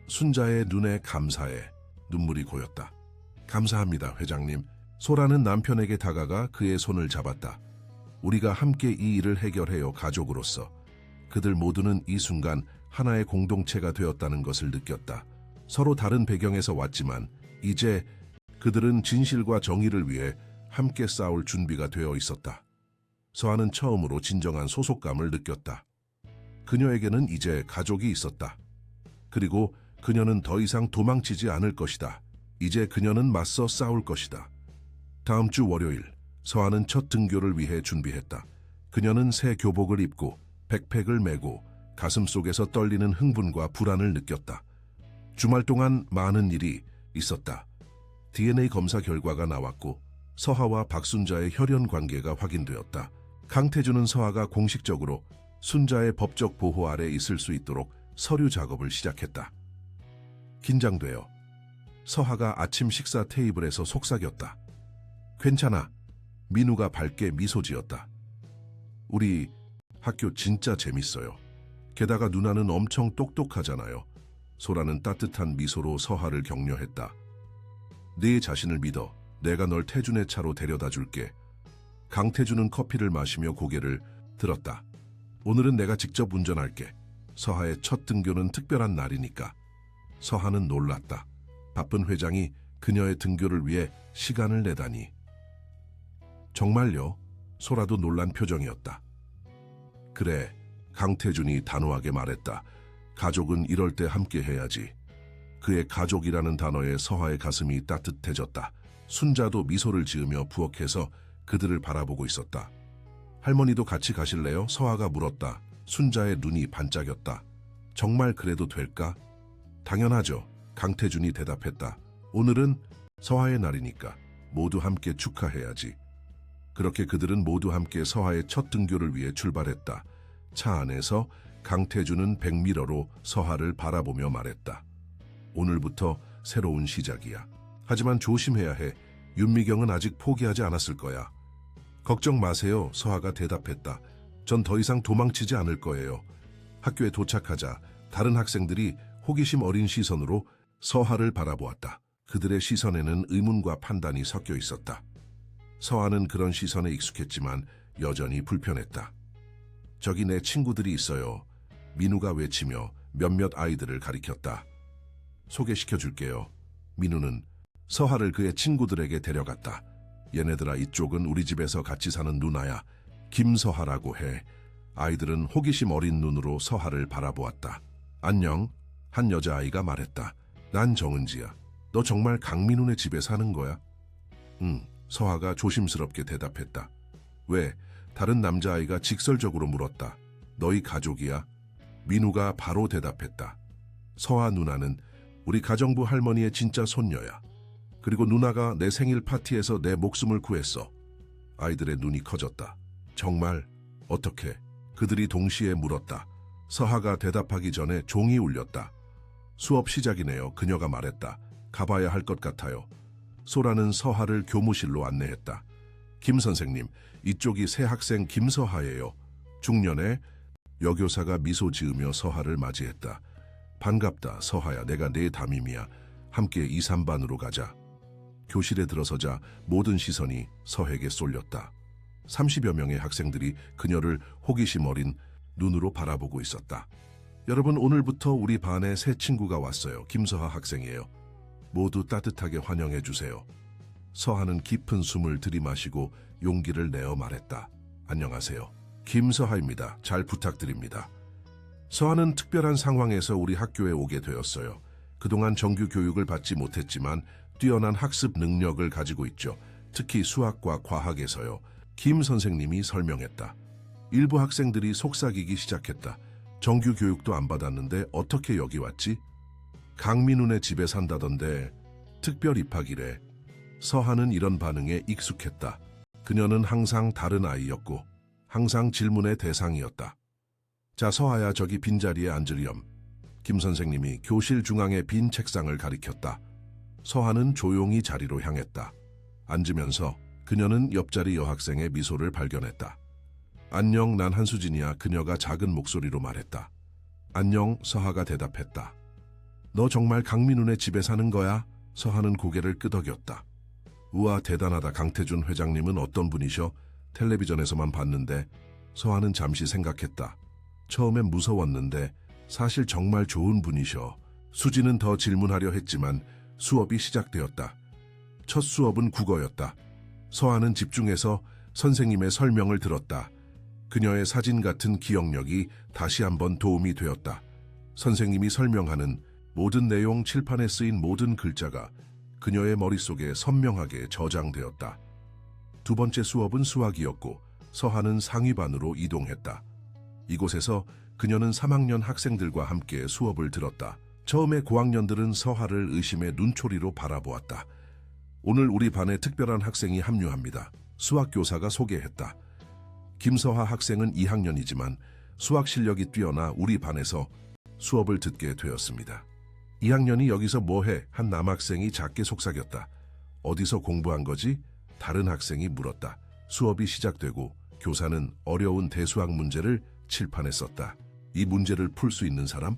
순자의 눈에 감사해 눈물이 고였다. 감사합니다, 회장님. 소라는 남편에게 다가가 그의 손을 잡았다. 우리가 함께 이 일을 해결해요, 가족으로서. 그들 모두는 이 순간 하나의 공동체가 되었다는 것을 느꼈다. 서로 다른 배경에서 왔지만 이제 그들은 진실과 정의를 위해 함께 싸울 준비가 되어 있었다. 서하는 처음으로 진정한 소속감을 느꼈다. 그녀에게는 이제 가족이 있었다. 그리고 그녀는 더 이상 도망치지 않을 것이다. 이제 그녀는 맞서 싸울 것이다. 다음 주 월요일, 서하는 첫 등교를 위해 준비했다. 그녀는 새 교복을 입고 백팩을 메고 가슴속에서 떨리는 흥분과 불안을 느꼈다. 주말 동안 많은 일이 있었다. DNA 검사 결과가 나왔고 서하와 박순자의 혈연 관계가 확인되었다. 강태준은 서하가 공식적으로 순자의 법적 보호 아래 있을 수 있도록 서류 작업을 시작했다. 긴장되어 서하가 아침 식사 테이블에서 속삭였다. 괜찮아. 민우가 밝게 미소 지었다. 우리 학교 진짜 재밌어요. 게다가 누나는 엄청 똑똑하잖아요. 소라는 따뜻한 미소로 서하를 격려했다. 네 자신을 믿어. 내가 널 태준의 차로 데려다 줄게. 강태준은 커피를 마시며 고개를 들었다. 오늘은 내가 직접 운전할게. 서하의 첫 등교는 특별한 날이니까. 서하는 놀랐다. 바쁜 회장이 그녀의 등교를 위해 시간을 내다니. 정말요? 소라도 놀란 표정이었다. 그래, 강태준이 단호하게 말했다. 가족은 이럴 때 함께 해야지. 그의 가족이라는 단어에 서하의 가슴이 따뜻해졌다. 순자도 미소를 지으며 부엌에서 그들을 바라보고 있었다. 할머니도 같이 가실래요? 서하가 물었다. 순자의 눈이 반짝였다. 정말 그래도 될까? 당연하죠. 강태준이 대답했다. 오늘은 서하의 날이니까 모두 함께 축하해야지. 그렇게 그들은 모두 함께 서하의 첫 등교를 위해 출발했다. 차 안에서 강태준은 백미러로 서하를 바라보며 말했다. 오늘부터 새로운 시작이야. 하지만 조심해야 해. 윤미경은 아직 포기하지 않았을 거야. 걱정 마세요. 서하가 대답했다. 전 더 이상 도망치지 않을 거예요. 학교에 도착하자 다른 학생들이 호기심 어린 시선으로 서하를 바라보았다. 그들의 시선에는 의문과 판단이 섞여 있었다. 서하는 그런 시선에 익숙했지만 여전히 불편했다. 저기 내 친구들이 있어요. 민우가 외치며 몇몇 아이들을 가리켰다. 소개시켜줄게요. 민우는 서하를 그의 친구들에게 데려갔다. 얘네들아, 이쪽은 우리 집에서 같이 사는 누나야. 김서하라고 해. 아이들은 호기심 어린 눈으로 서하를 바라보았다. 안녕, 한 여자아이가 말했다. 난 정은지야. 너 정말 강민우네 집에 사는 거야? 응, 서하가 조심스럽게 대답했다. 왜? 다른 남자아이가 직설적으로 물었다. 너희 가족이야? 민우가 바로 대답했다. 서하 누나는 우리 가정부 할머니의 진짜 손녀야. 그리고 누나가 내 생일 파티에서 내 목숨을 구했어. 아이들의 눈이 커졌다. 정말? 어떻게? 그들이 동시에 물었다. 서하가 대답하기 전에 종이 울렸다. 수업 시작이네요. 그녀가 말했다. 가봐야 할 것 같아요. 소라는 서하를 교무실로 안내했다. 김 선생님, 이쪽이 새 학생 김서하예요. 중년의 여교사가 미소 지으며 서하를 맞이했다. 반갑다, 서하야. 내가 네 담임이야. 함께 2, 3반으로 가자. 교실에 들어서자 모든 시선이 서에게 쏠렸다. 30여 명의 학생들이 그녀를 호기심 어린 눈으로 바라보고 있었다. 여러분, 오늘부터 우리 반에 새 친구가 왔어요. 김서하 학생이에요. 모두 따뜻하게 환영해 주세요. 서하는 깊은 숨을 들이마시고 용기를 내어 말했다. 안녕하세요. 김서하입니다. 잘 부탁드립니다. 서하는 특별한 상황에서 우리 학교에 오게 되었어요. 그동안 정규 교육을 받지 못했지만 뛰어난 학습 능력을 가지고 있죠. 특히 수학과 과학에서요. 김 선생님이 설명했다. 일부 학생들이 속삭이기 시작했다. 정규 교육도 안 받았는데 어떻게 여기 왔지? 강민훈의 집에 산다던데 특별 입학이래. 서하는 이런 반응에 익숙했다. 그녀는 항상 다른 아이였고 항상 질문의 대상이었다. 자, 서하야, 저기 빈자리에 앉으렴. 김 선생님이 교실 중앙의 빈 책상을 가리켰다. 서하는 조용히 자리로 향했다. 앉으면서 그녀는 옆자리 여학생의 미소를 발견했다. 안녕, 난 한수진이야. 그녀가 작은 목소리로 말했다. 안녕, 서하가 대답했다. 너 정말 강민훈의 집에 사는 거야? 서하는 고개를 끄덕였다. 우와, 대단하다. 강태준 회장님은 어떤 분이셔? 텔레비전에서만 봤는데. 서하는 잠시 생각했다. 처음엔 무서웠는데 사실 정말 좋은 분이셔. 수지는 더 질문하려 했지만 수업이 시작되었다. 첫 수업은 국어였다. 서하는 집중해서 선생님의 설명을 들었다. 그녀의 사진 같은 기억력이 다시 한번 도움이 되었다. 선생님이 설명하는 모든 내용, 칠판에 쓰인 모든 글자가 그녀의 머릿속에 선명하게 저장되었다. 두 번째 수업은 수학이었고 서하는 상위반으로 이동했다. 이곳에서 그녀는 3학년 학생들과 함께 수업을 들었다. 처음에 고학년들은 서하를 의심의 눈초리로 바라보았다. 오늘 우리 반에 특별한 학생이 합류합니다. 수학교사가 소개했다. 김서하 학생은 2학년이지만 수학 실력이 뛰어나 우리 반에서 수업을 듣게 되었습니다. 2학년이 여기서 뭐해? 한 남학생이 작게 속삭였다. 어디서 공부한 거지? 다른 학생이 물었다. 수업이 시작되고 교사는 어려운 대수학 문제를 칠판에 썼다. 이 문제를 풀 수 있는 사람?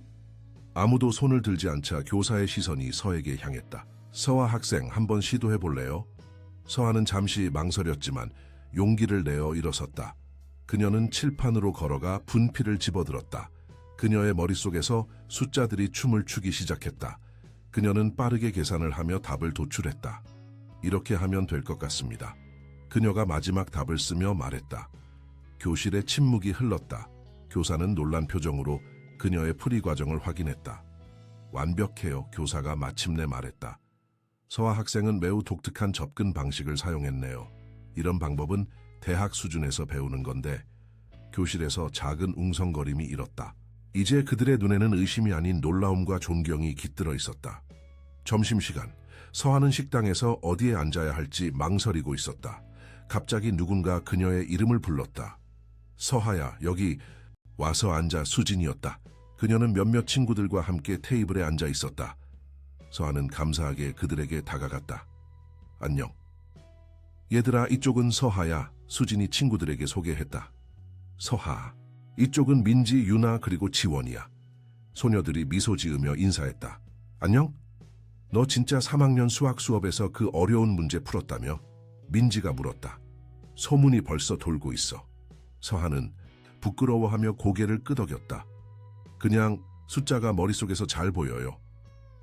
아무도 손을 들지 않자 교사의 시선이 서에게 향했다. 서하 학생, 한번 시도해 볼래요? 서하는 잠시 망설였지만 용기를 내어 일어섰다. 그녀는 칠판으로 걸어가 분필을 집어들었다. 그녀의 머릿속에서 숫자들이 춤을 추기 시작했다. 그녀는 빠르게 계산을 하며 답을 도출했다. 이렇게 하면 될 것 같습니다. 그녀가 마지막 답을 쓰며 말했다. 교실에 침묵이 흘렀다. 교사는 놀란 표정으로 그녀의 풀이 과정을 확인했다. 완벽해요, 교사가 마침내 말했다. 서하 학생은 매우 독특한 접근 방식을 사용했네요. 이런 방법은 대학 수준에서 배우는 건데 교실에서 작은 웅성거림이 일었다. 이제 그들의 눈에는 의심이 아닌 놀라움과 존경이 깃들어 있었다. 점심시간, 서하는 식당에서 어디에 앉아야 할지 망설이고 있었다. 갑자기 누군가 그녀의 이름을 불렀다. 서하야, 여기 와서 앉아. 수진이었다. 그녀는 몇몇 친구들과 함께 테이블에 앉아 있었다. 서하는 감사하게 그들에게 다가갔다. 안녕. 얘들아, 이쪽은 서하야. 수진이 친구들에게 소개했다. 서하. 이쪽은 민지, 유나, 그리고 지원이야. 소녀들이 미소 지으며 인사했다. 안녕? 너 진짜 3학년 수학 수업에서 그 어려운 문제 풀었다며? 민지가 물었다. 소문이 벌써 돌고 있어. 서하는 부끄러워하며 고개를 끄덕였다. 그냥 숫자가 머릿속에서 잘 보여요.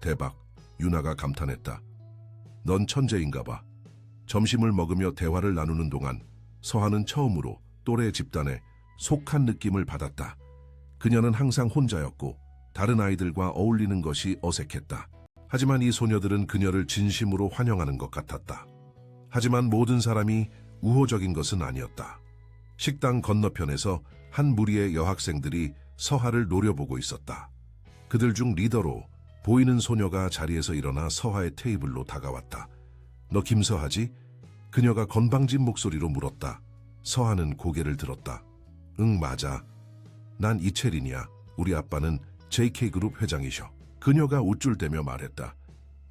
대박, 유나가 감탄했다. 넌 천재인가 봐. 점심을 먹으며 대화를 나누는 동안 서하는 처음으로 또래 집단에 속한 느낌을 받았다. 그녀는 항상 혼자였고 다른 아이들과 어울리는 것이 어색했다. 하지만 이 소녀들은 그녀를 진심으로 환영하는 것 같았다. 하지만 모든 사람이 우호적인 것은 아니었다. 식당 건너편에서 한 무리의 여학생들이 서하를 노려보고 있었다. 그들 중 리더로 보이는 소녀가 자리에서 일어나 서하의 테이블로 다가왔다. 너 김서하지? 그녀가 건방진 목소리로 물었다. 서하는 고개를 들었다. 응, 맞아. 난 이채린이야. 우리 아빠는 JK그룹 회장이셔. 그녀가 우쭐대며 말했다.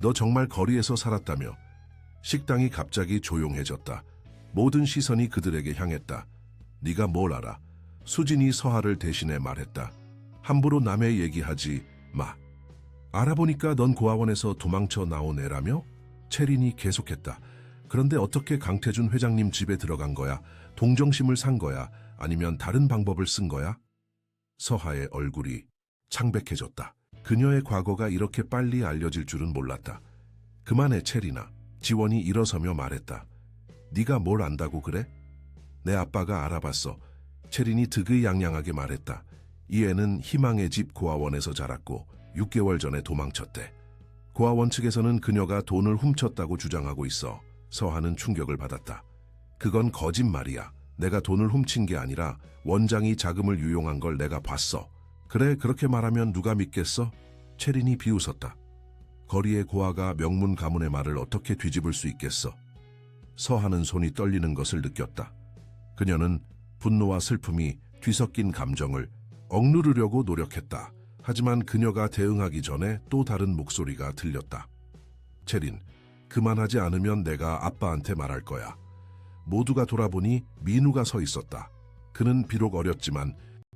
너 정말 거리에서 살았다며. 식당이 갑자기 조용해졌다. 모든 시선이 그들에게 향했다. 네가 뭘 알아? 수진이 서하를 대신해 말했다. 함부로 남의 얘기하지 마. 알아보니까 넌 고아원에서 도망쳐 나온 애라며? 채린이 계속했다. 그런데 어떻게 강태준 회장님 집에 들어간 거야? 동정심을 산 거야? 아니면 다른 방법을 쓴 거야? 서하의 얼굴이 창백해졌다. 그녀의 과거가 이렇게 빨리 알려질 줄은 몰랐다. 그만해, 채린아. 지원이 일어서며 말했다. 네가 뭘 안다고 그래? 내 아빠가 알아봤어. 채린이 득의양양하게 말했다. 이 애는 희망의 집 고아원에서 자랐고 6개월 전에 도망쳤대. 고아원 측에서는 그녀가 돈을 훔쳤다고 주장하고 있어. 서하는 충격을 받았다. 그건 거짓말이야. 내가 돈을 훔친 게 아니라 원장이 자금을 유용한 걸 내가 봤어. 그래, 그렇게 말하면 누가 믿겠어? 채린이 비웃었다. 거리의 고아가 명문 가문의 말을 어떻게 뒤집을 수 있겠어? 서하는 손이 떨리는 것을 느꼈다. 그녀는 분노와 슬픔이 뒤섞인 감정을 억누르려고 노력했다. 하지만 그녀가 대응하기 전에 또 다른 목소리가 들렸다. 채린, 그만하지 않으면 내가 아빠한테 말할 거야. 모두가 돌아보니 민우가 서 있었다. 그는 비록 어렸지만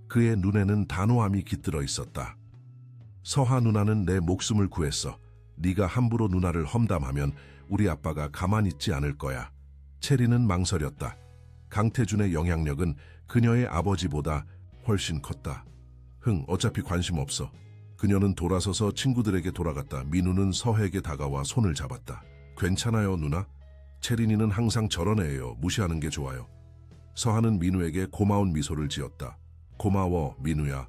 그의 눈에는 단호함이 깃들어 있었다. 서하 누나는 내 목숨을 구했어. 네가 함부로 누나를 험담하면 우리 아빠가 가만히 있지 않을 거야. 채린은 망설였다. 강태준의 영향력은 그녀의 아버지보다 훨씬 컸다. 어차피 관심 없어. 그녀는 돌아서서 친구들에게 돌아갔다. 민우는 서해에게 다가와 손을 잡았다. 괜찮아요, 누나? 채린이는 항상 저런 애예요. 무시하는 게 좋아요. 서하는 민우에게 고마운 미소를 지었다. 고마워, 민우야.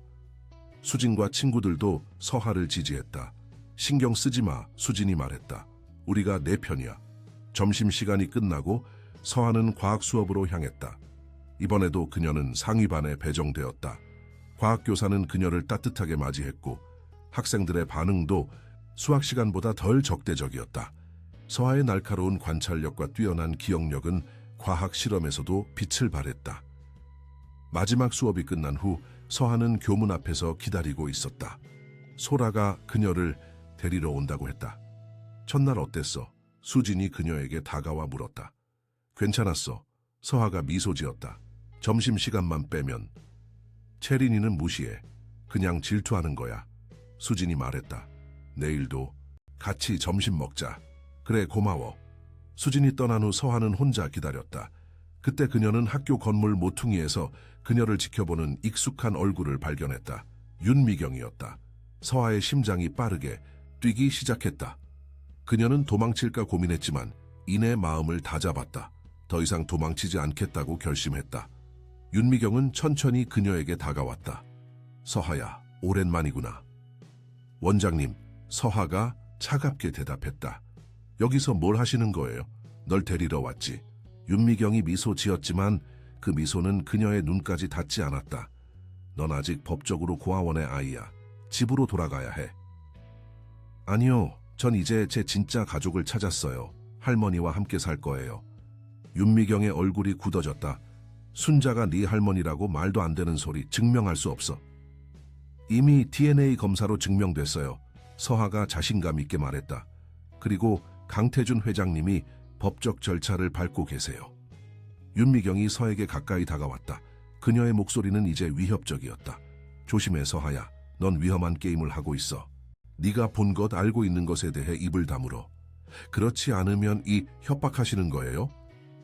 수진과 친구들도 서하를 지지했다. 신경 쓰지 마, 수진이 말했다. 우리가 내 편이야. 점심시간이 끝나고 서하는 과학 수업으로 향했다. 이번에도 그녀는 상위반에 배정되었다. 과학교사는 그녀를 따뜻하게 맞이했고 학생들의 반응도 수학 시간보다 덜 적대적이었다. 서하의 날카로운 관찰력과 뛰어난 기억력은 과학 실험에서도 빛을 발했다. 마지막 수업이 끝난 후 서하는 교문 앞에서 기다리고 있었다. 소라가 그녀를 데리러 온다고 했다. 첫날 어땠어? 수진이 그녀에게 다가와 물었다. 괜찮았어. 서하가 미소 지었다. 점심시간만 빼면. 채린이는 무시해. 그냥 질투하는 거야. 수진이 말했다. 내일도 같이 점심 먹자. 그래, 고마워. 수진이 떠난 후 서하는 혼자 기다렸다. 그때 그녀는 학교 건물 모퉁이에서 그녀를 지켜보는 익숙한 얼굴을 발견했다. 윤미경이었다. 서하의 심장이 빠르게 뛰기 시작했다. 그녀는 도망칠까 고민했지만 이내 마음을 다잡았다. 더 이상 도망치지 않겠다고 결심했다. 윤미경은 천천히 그녀에게 다가왔다. 서하야, 오랜만이구나. 원장님, 서하가 차갑게 대답했다. 여기서 뭘 하시는 거예요? 널 데리러 왔지. 윤미경이 미소 지었지만 그 미소는 그녀의 눈까지 닿지 않았다. 넌 아직 법적으로 고아원의 아이야. 집으로 돌아가야 해. 아니요, 전 이제 제 진짜 가족을 찾았어요. 할머니와 함께 살 거예요. 윤미경의 얼굴이 굳어졌다. 순자가 네 할머니라고 말도 안 되는 소리. 증명할 수 없어. 이미 DNA 검사로 증명됐어요. 서하가 자신감 있게 말했다. 그리고 강태준 회장님이 법적 절차를 밟고 계세요. 윤미경이 서에게 가까이 다가왔다. 그녀의 목소리는 이제 위협적이었다. 조심해, 서하야. 넌 위험한 게임을 하고 있어. 네가 본 것, 알고 있는 것에 대해 입을 다물어. 그렇지 않으면 이 협박하시는 거예요?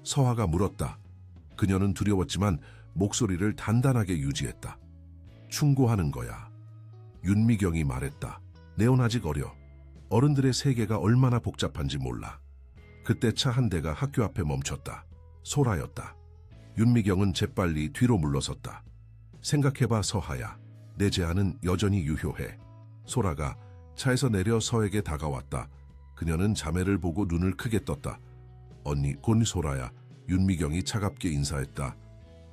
서하가 물었다. 그녀는 두려웠지만 목소리를 단단하게 유지했다. 충고하는 거야. 윤미경이 말했다. 네온 아직 어려. 어른들의 세계가 얼마나 복잡한지 몰라. 그때 차 한 대가 학교 앞에 멈췄다. 소라였다. 윤미경은 재빨리 뒤로 물러섰다. 생각해봐, 서하야. 내 제안은 여전히 유효해. 소라가 차에서 내려 서에게 다가왔다. 그녀는 자매를 보고 눈을 크게 떴다. 언니, 곤 소라야. 윤미경이 차갑게 인사했다.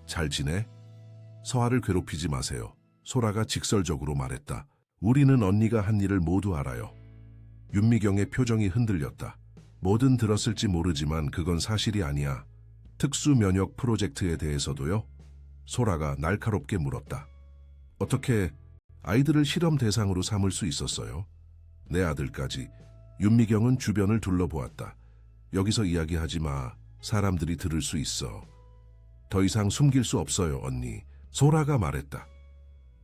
잘 지내? 서하를 괴롭히지 마세요. 소라가 직설적으로 말했다. 우리는 언니가 한 일을 모두 알아요. 윤미경의 표정이 흔들렸다. 뭐든 들었을지 모르지만 그건 사실이 아니야. 특수 면역 프로젝트에 대해서도요? 소라가 날카롭게 물었다. 어떻게 아이들을 실험 대상으로 삼을 수 있었어요? 내 아들까지. 윤미경은 주변을 둘러보았다. 여기서 이야기하지 마. 사람들이 들을 수 있어. 더 이상 숨길 수 없어요, 언니. 소라가 말했다.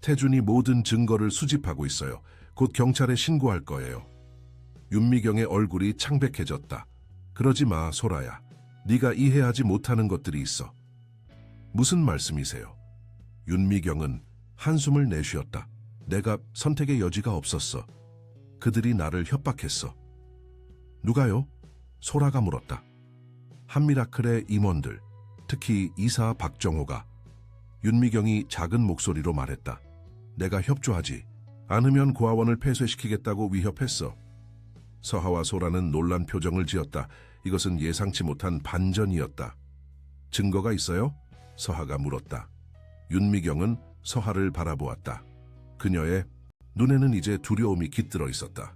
태준이 모든 증거를 수집하고 있어요. 곧 경찰에 신고할 거예요. 윤미경의 얼굴이 창백해졌다. 그러지 마, 소라야. 네가 이해하지 못하는 것들이 있어. 무슨 말씀이세요? 윤미경은 한숨을 내쉬었다. 내가 선택의 여지가 없었어. 그들이 나를 협박했어. 누가요? 소라가 물었다. 한미라클의 임원들, 특히 이사 박정호가. 윤미경이 작은 목소리로 말했다. 내가 협조하지 않으면 고아원을 폐쇄시키겠다고 위협했어. 서하와 소라는 놀란 표정을 지었다. 이것은 예상치 못한 반전이었다. 증거가 있어요? 서하가 물었다. 윤미경은 서하를 바라보았다. 그녀의 눈에는 이제 두려움이 깃들어 있었다.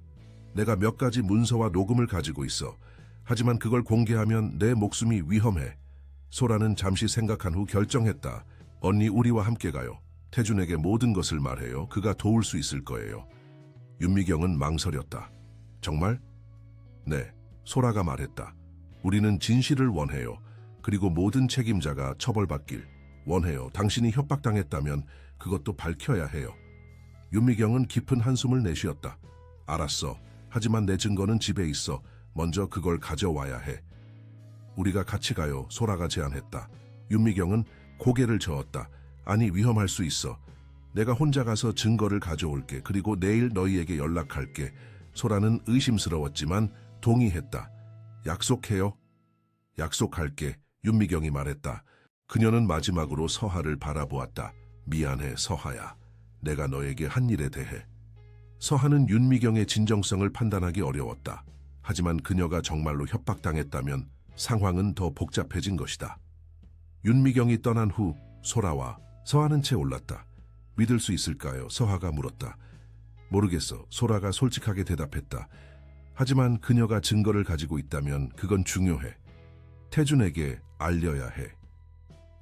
내가 몇 가지 문서와 녹음을 가지고 있어. 하지만 그걸 공개하면 내 목숨이 위험해. 소라는 잠시 생각한 후 결정했다. 언니, 우리와 함께 가요. 태준에게 모든 것을 말해요. 그가 도울 수 있을 거예요. 윤미경은 망설였다. 정말? 네, 소라가 말했다. 우리는 진실을 원해요. 그리고 모든 책임자가 처벌받길 원해요. 당신이 협박당했다면 그것도 밝혀야 해요. 윤미경은 깊은 한숨을 내쉬었다. 알았어. 하지만 내 증거는 집에 있어. 먼저 그걸 가져와야 해. 우리가 같이 가요. 소라가 제안했다. 윤미경은 고개를 저었다. 아니, 위험할 수 있어. 내가 혼자 가서 증거를 가져올게. 그리고 내일 너희에게 연락할게. 소라는 의심스러웠지만 동의했다. 약속해요? 약속할게. 윤미경이 말했다. 그녀는 마지막으로 서하를 바라보았다. 미안해, 서하야. 내가 너에게 한 일에 대해. 서하는 윤미경의 진정성을 판단하기 어려웠다. 하지만 그녀가 정말로 협박당했다면 상황은 더 복잡해진 것이다. 윤미경이 떠난 후 소라와 서하는 채 올랐다. 믿을 수 있을까요? 서하가 물었다. 모르겠어. 소라가 솔직하게 대답했다. 하지만 그녀가 증거를 가지고 있다면 그건 중요해. 태준에게 알려야 해.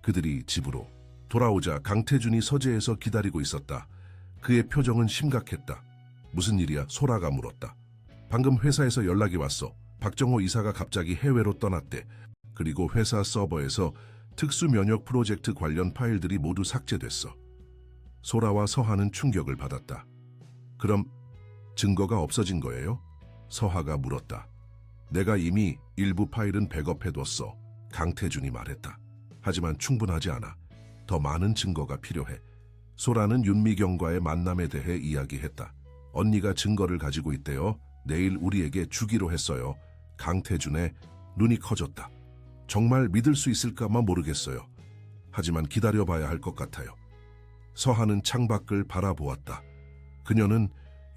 그들이 집으로 돌아오자 강태준이 서재에서 기다리고 있었다. 그의 표정은 심각했다. 무슨 일이야? 소라가 물었다. 방금 회사에서 연락이 왔어. 박정호 이사가 갑자기 해외로 떠났대. 그리고 회사 서버에서 특수 면역 프로젝트 관련 파일들이 모두 삭제됐어. 소라와 서하는 충격을 받았다. 그럼 증거가 없어진 거예요? 서하가 물었다. 내가 이미 일부 파일은 백업해뒀어. 강태준이 말했다. 하지만 충분하지 않아. 더 많은 증거가 필요해. 소라는 윤미경과의 만남에 대해 이야기했다. 언니가 증거를 가지고 있대요. 내일 우리에게 주기로 했어요. 강태준의 눈이 커졌다. 정말 믿을 수 있을까만 모르겠어요. 하지만 기다려봐야 할 것 같아요. 서하는 창밖을 바라보았다. 그녀는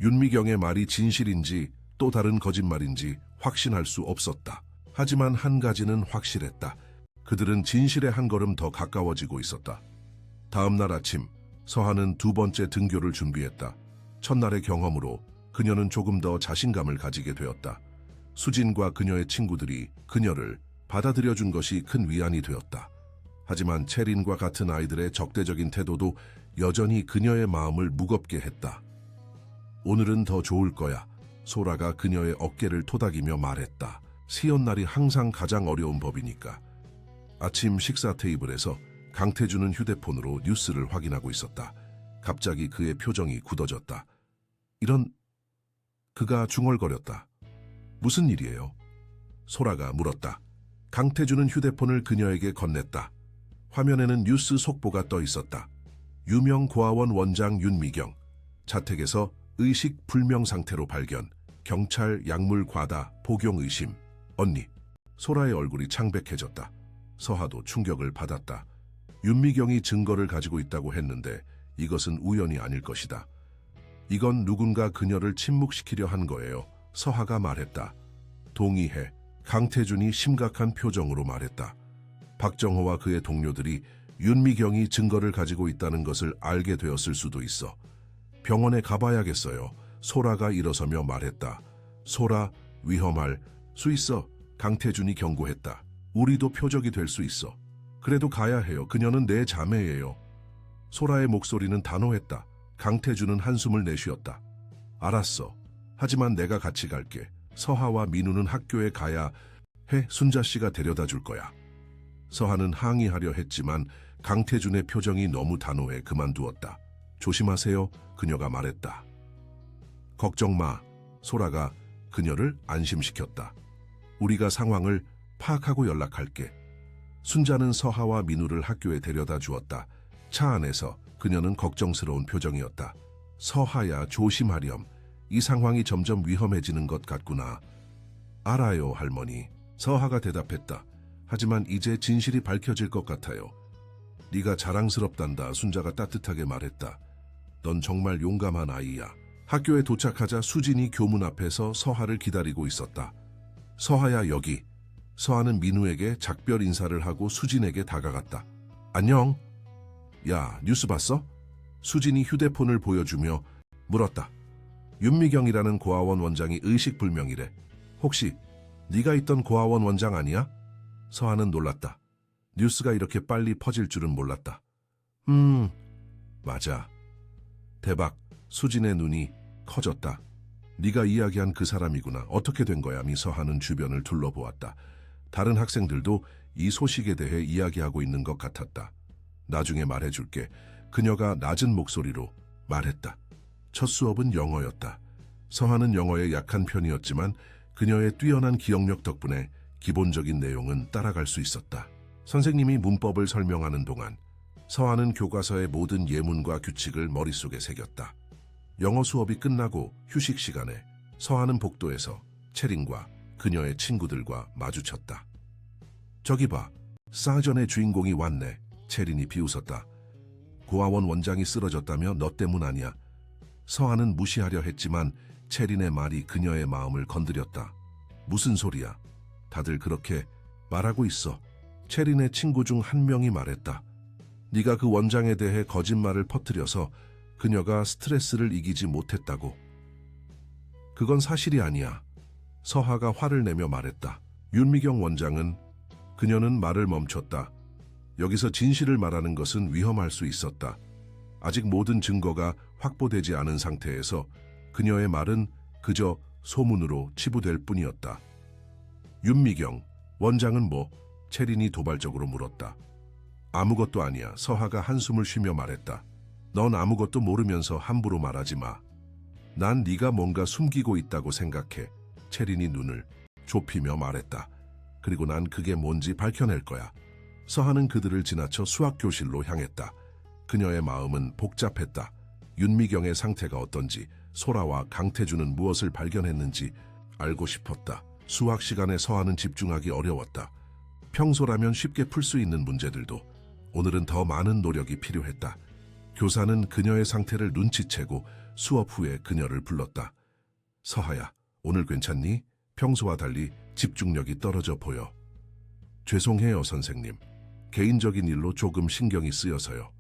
윤미경의 말이 진실인지 또 다른 거짓말인지 확신할 수 없었다. 하지만 한 가지는 확실했다. 그들은 진실에 한 걸음 더 가까워지고 있었다. 다음 날 아침, 서하는 두 번째 등교를 준비했다. 첫날의 경험으로 그녀는 조금 더 자신감을 가지게 되었다. 수진과 그녀의 친구들이 그녀를 받아들여준 것이 큰 위안이 되었다. 하지만 체린과 같은 아이들의 적대적인 태도도 여전히 그녀의 마음을 무겁게 했다. 오늘은 더 좋을 거야. 소라가 그녀의 어깨를 토닥이며 말했다. 시연날이 항상 가장 어려운 법이니까. 아침 식사 테이블에서 강태준은 휴대폰으로 뉴스를 확인하고 있었다. 갑자기 그의 표정이 굳어졌다. 그가 중얼거렸다. 무슨 일이에요? 소라가 물었다. 강태준은 휴대폰을 그녀에게 건넸다. 화면에는 뉴스 속보가 떠 있었다. 유명 고아원 원장 윤미경. 자택에서 의식 불명 상태로 발견. 경찰 약물 과다 복용 의심. 언니. 소라의 얼굴이 창백해졌다. 서하도 충격을 받았다. 윤미경이 증거를 가지고 있다고 했는데 이것은 우연이 아닐 것이다. 이건 누군가 그녀를 침묵시키려 한 거예요. 서하가 말했다. 동의해. 강태준이 심각한 표정으로 말했다. 박정호와 그의 동료들이 윤미경이 증거를 가지고 있다는 것을 알게 되었을 수도 있어. 병원에 가봐야겠어요. 소라가 일어서며 말했다. 소라, 위험할 수 있어. 강태준이 경고했다. 우리도 표적이 될 수 있어. 그래도 가야 해요. 그녀는 내 자매예요. 소라의 목소리는 단호했다. 강태준은 한숨을 내쉬었다. 알았어. 하지만 내가 같이 갈게. 서하와 민우는 학교에 가야 해. 순자 씨가 데려다 줄 거야. 서하는 항의하려 했지만 강태준의 표정이 너무 단호해 그만두었다. 조심하세요. 그녀가 말했다. 걱정 마. 소라가 그녀를 안심시켰다. 우리가 상황을 파악하고 연락할게. 순자는 서하와 민우를 학교에 데려다 주었다. 차 안에서 그녀는 걱정스러운 표정이었다. 서하야, 조심하렴. 이 상황이 점점 위험해지는 것 같구나. 알아요, 할머니. 서하가 대답했다. 하지만 이제 진실이 밝혀질 것 같아요. 네가 자랑스럽단다. 순자가 따뜻하게 말했다. 넌 정말 용감한 아이야. 학교에 도착하자 수진이 교문 앞에서 서하를 기다리고 있었다. 서하야, 여기. 서하는 민우에게 작별 인사를 하고 수진에게 다가갔다. 안녕. 야, 뉴스 봤어? 수진이 휴대폰을 보여주며 물었다. 윤미경이라는 고아원 원장이 의식불명이래. 혹시 네가 있던 고아원 원장 아니야? 서하는 놀랐다. 뉴스가 이렇게 빨리 퍼질 줄은 몰랐다. 맞아. 대박. 수진의 눈이 커졌다. 네가 이야기한 그 사람이구나. 어떻게 된 거야? 서하는 주변을 둘러보았다. 다른 학생들도 이 소식에 대해 이야기하고 있는 것 같았다. 나중에 말해줄게. 그녀가 낮은 목소리로 말했다. 첫 수업은 영어였다. 서하는 영어에 약한 편이었지만 그녀의 뛰어난 기억력 덕분에 기본적인 내용은 따라갈 수 있었다. 선생님이 문법을 설명하는 동안 서하는 교과서의 모든 예문과 규칙을 머릿속에 새겼다. 영어 수업이 끝나고 휴식 시간에 서하는 복도에서 채린과 그녀의 친구들과 마주쳤다. 저기 봐, 사전의 주인공이 왔네. 채린이 비웃었다. 고아원 원장이 쓰러졌다며 너 때문 아니야. 서하는 무시하려 했지만 채린의 말이 그녀의 마음을 건드렸다. 무슨 소리야? 다들 그렇게 말하고 있어. 채린의 친구 중 한 명이 말했다. 네가 그 원장에 대해 거짓말을 퍼뜨려서 그녀가 스트레스를 이기지 못했다고. 그건 사실이 아니야. 서하가 화를 내며 말했다. 윤미경 원장은 그녀는 말을 멈췄다. 여기서 진실을 말하는 것은 위험할 수 있었다. 아직 모든 증거가 확보되지 않은 상태에서 그녀의 말은 그저 소문으로 치부될 뿐이었다. 윤미경 원장은 뭐? 채린이 도발적으로 물었다. 아무것도 아니야. 서하가 한숨을 쉬며 말했다. 넌 아무것도 모르면서 함부로 말하지 마. 난 네가 뭔가 숨기고 있다고 생각해. 채린이 눈을 좁히며 말했다. 그리고 난 그게 뭔지 밝혀낼 거야. 서하는 그들을 지나쳐 수학교실로 향했다. 그녀의 마음은 복잡했다. 윤미경의 상태가 어떤지, 소라와 강태준은 무엇을 발견했는지 알고 싶었다. 수학 시간에 서하는 집중하기 어려웠다. 평소라면 쉽게 풀 수 있는 문제들도 오늘은 더 많은 노력이 필요했다. 교사는 그녀의 상태를 눈치채고 수업 후에 그녀를 불렀다. 서하야, 오늘 괜찮니? 평소와 달리 집중력이 떨어져 보여. 죄송해요, 선생님. 개인적인 일로 조금 신경이 쓰여서요.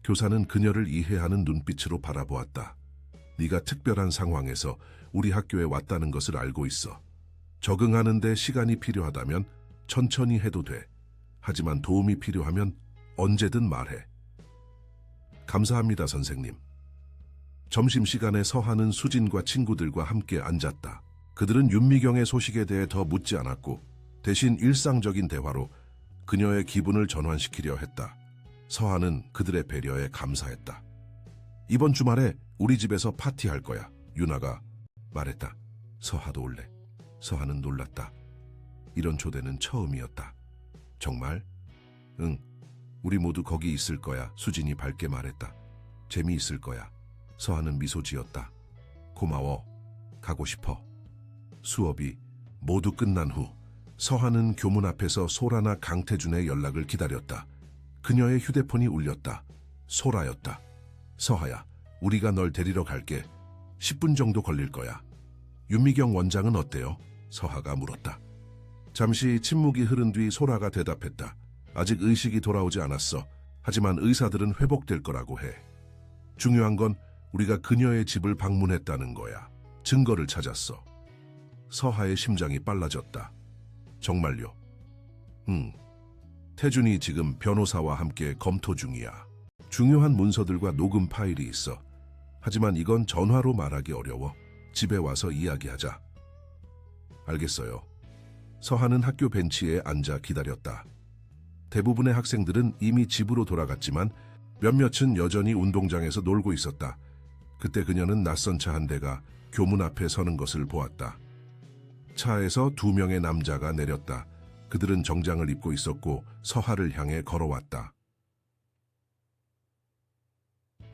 교사는 그녀를 이해하는 눈빛으로 바라보았다. 네가 특별한 상황에서 우리 학교에 왔다는 것을 알고 있어. 적응하는 데 시간이 필요하다면 천천히 해도 돼. 하지만 도움이 필요하면 언제든 말해. 감사합니다, 선생님. 점심시간에 서하는 수진과 친구들과 함께 앉았다. 그들은 윤미경의 소식에 대해 더 묻지 않았고 대신 일상적인 대화로 그녀의 기분을 전환시키려 했다. 서하는 그들의 배려에 감사했다. 이번 주말에 우리 집에서 파티할 거야. 유나가 말했다. 서하도 올래. 서하는 놀랐다. 이런 초대는 처음이었다. 정말? 응. 우리 모두 거기 있을 거야. 수진이 밝게 말했다. 재미있을 거야. 서하는 미소 지었다. 고마워. 가고 싶어. 수업이 모두 끝난 후 서하는 교문 앞에서 소라나 강태준의 연락을 기다렸다. 그녀의 휴대폰이 울렸다. 소라였다. 서하야, 우리가 널 데리러 갈게. 10분 정도 걸릴 거야. 윤미경 원장은 어때요? 서하가 물었다. 잠시 침묵이 흐른 뒤 소라가 대답했다. 아직 의식이 돌아오지 않았어. 하지만 의사들은 회복될 거라고 해. 중요한 건 우리가 그녀의 집을 방문했다는 거야. 증거를 찾았어. 서하의 심장이 빨라졌다. 정말요? 태준이 지금 변호사와 함께 검토 중이야. 중요한 문서들과 녹음 파일이 있어. 하지만 이건 전화로 말하기 어려워. 집에 와서 이야기하자. 알겠어요. 서한은 학교 벤치에 앉아 기다렸다. 대부분의 학생들은 이미 집으로 돌아갔지만 몇몇은 여전히 운동장에서 놀고 있었다. 그때 그녀는 낯선 차 한 대가 교문 앞에 서는 것을 보았다. 차에서 2명의 남자가 내렸다. 그들은 정장을 입고 있었고 서하를 향해 걸어왔다.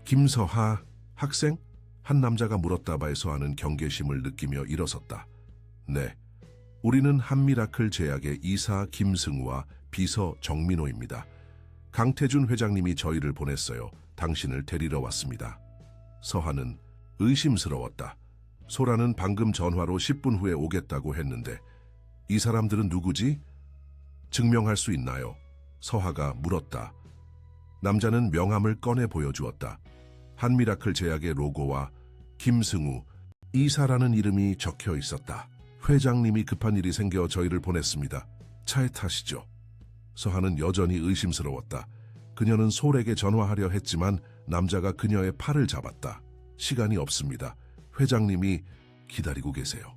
김서하, 학생? 한 남자가 물었다 바에 서하는 경계심을 느끼며 일어섰다. 네, 우리는 한미라클 제약의 이사 김승우와 비서 정민호입니다. 강태준 회장님이 저희를 보냈어요. 당신을 데리러 왔습니다. 서하는 의심스러웠다. 소라는 방금 전화로 10분 후에 오겠다고 했는데 이 사람들은 누구지? 증명할 수 있나요? 서하가 물었다. 남자는 명함을 꺼내 보여주었다. 한미라클 제약의 로고와 김승우, 이사라는 이름이 적혀 있었다. 회장님이 급한 일이 생겨 저희를 보냈습니다. 차에 타시죠. 서하는 여전히 의심스러웠다. 그녀는 솔에게 전화하려 했지만 남자가 그녀의 팔을 잡았다. 시간이 없습니다. 회장님이 기다리고 계세요.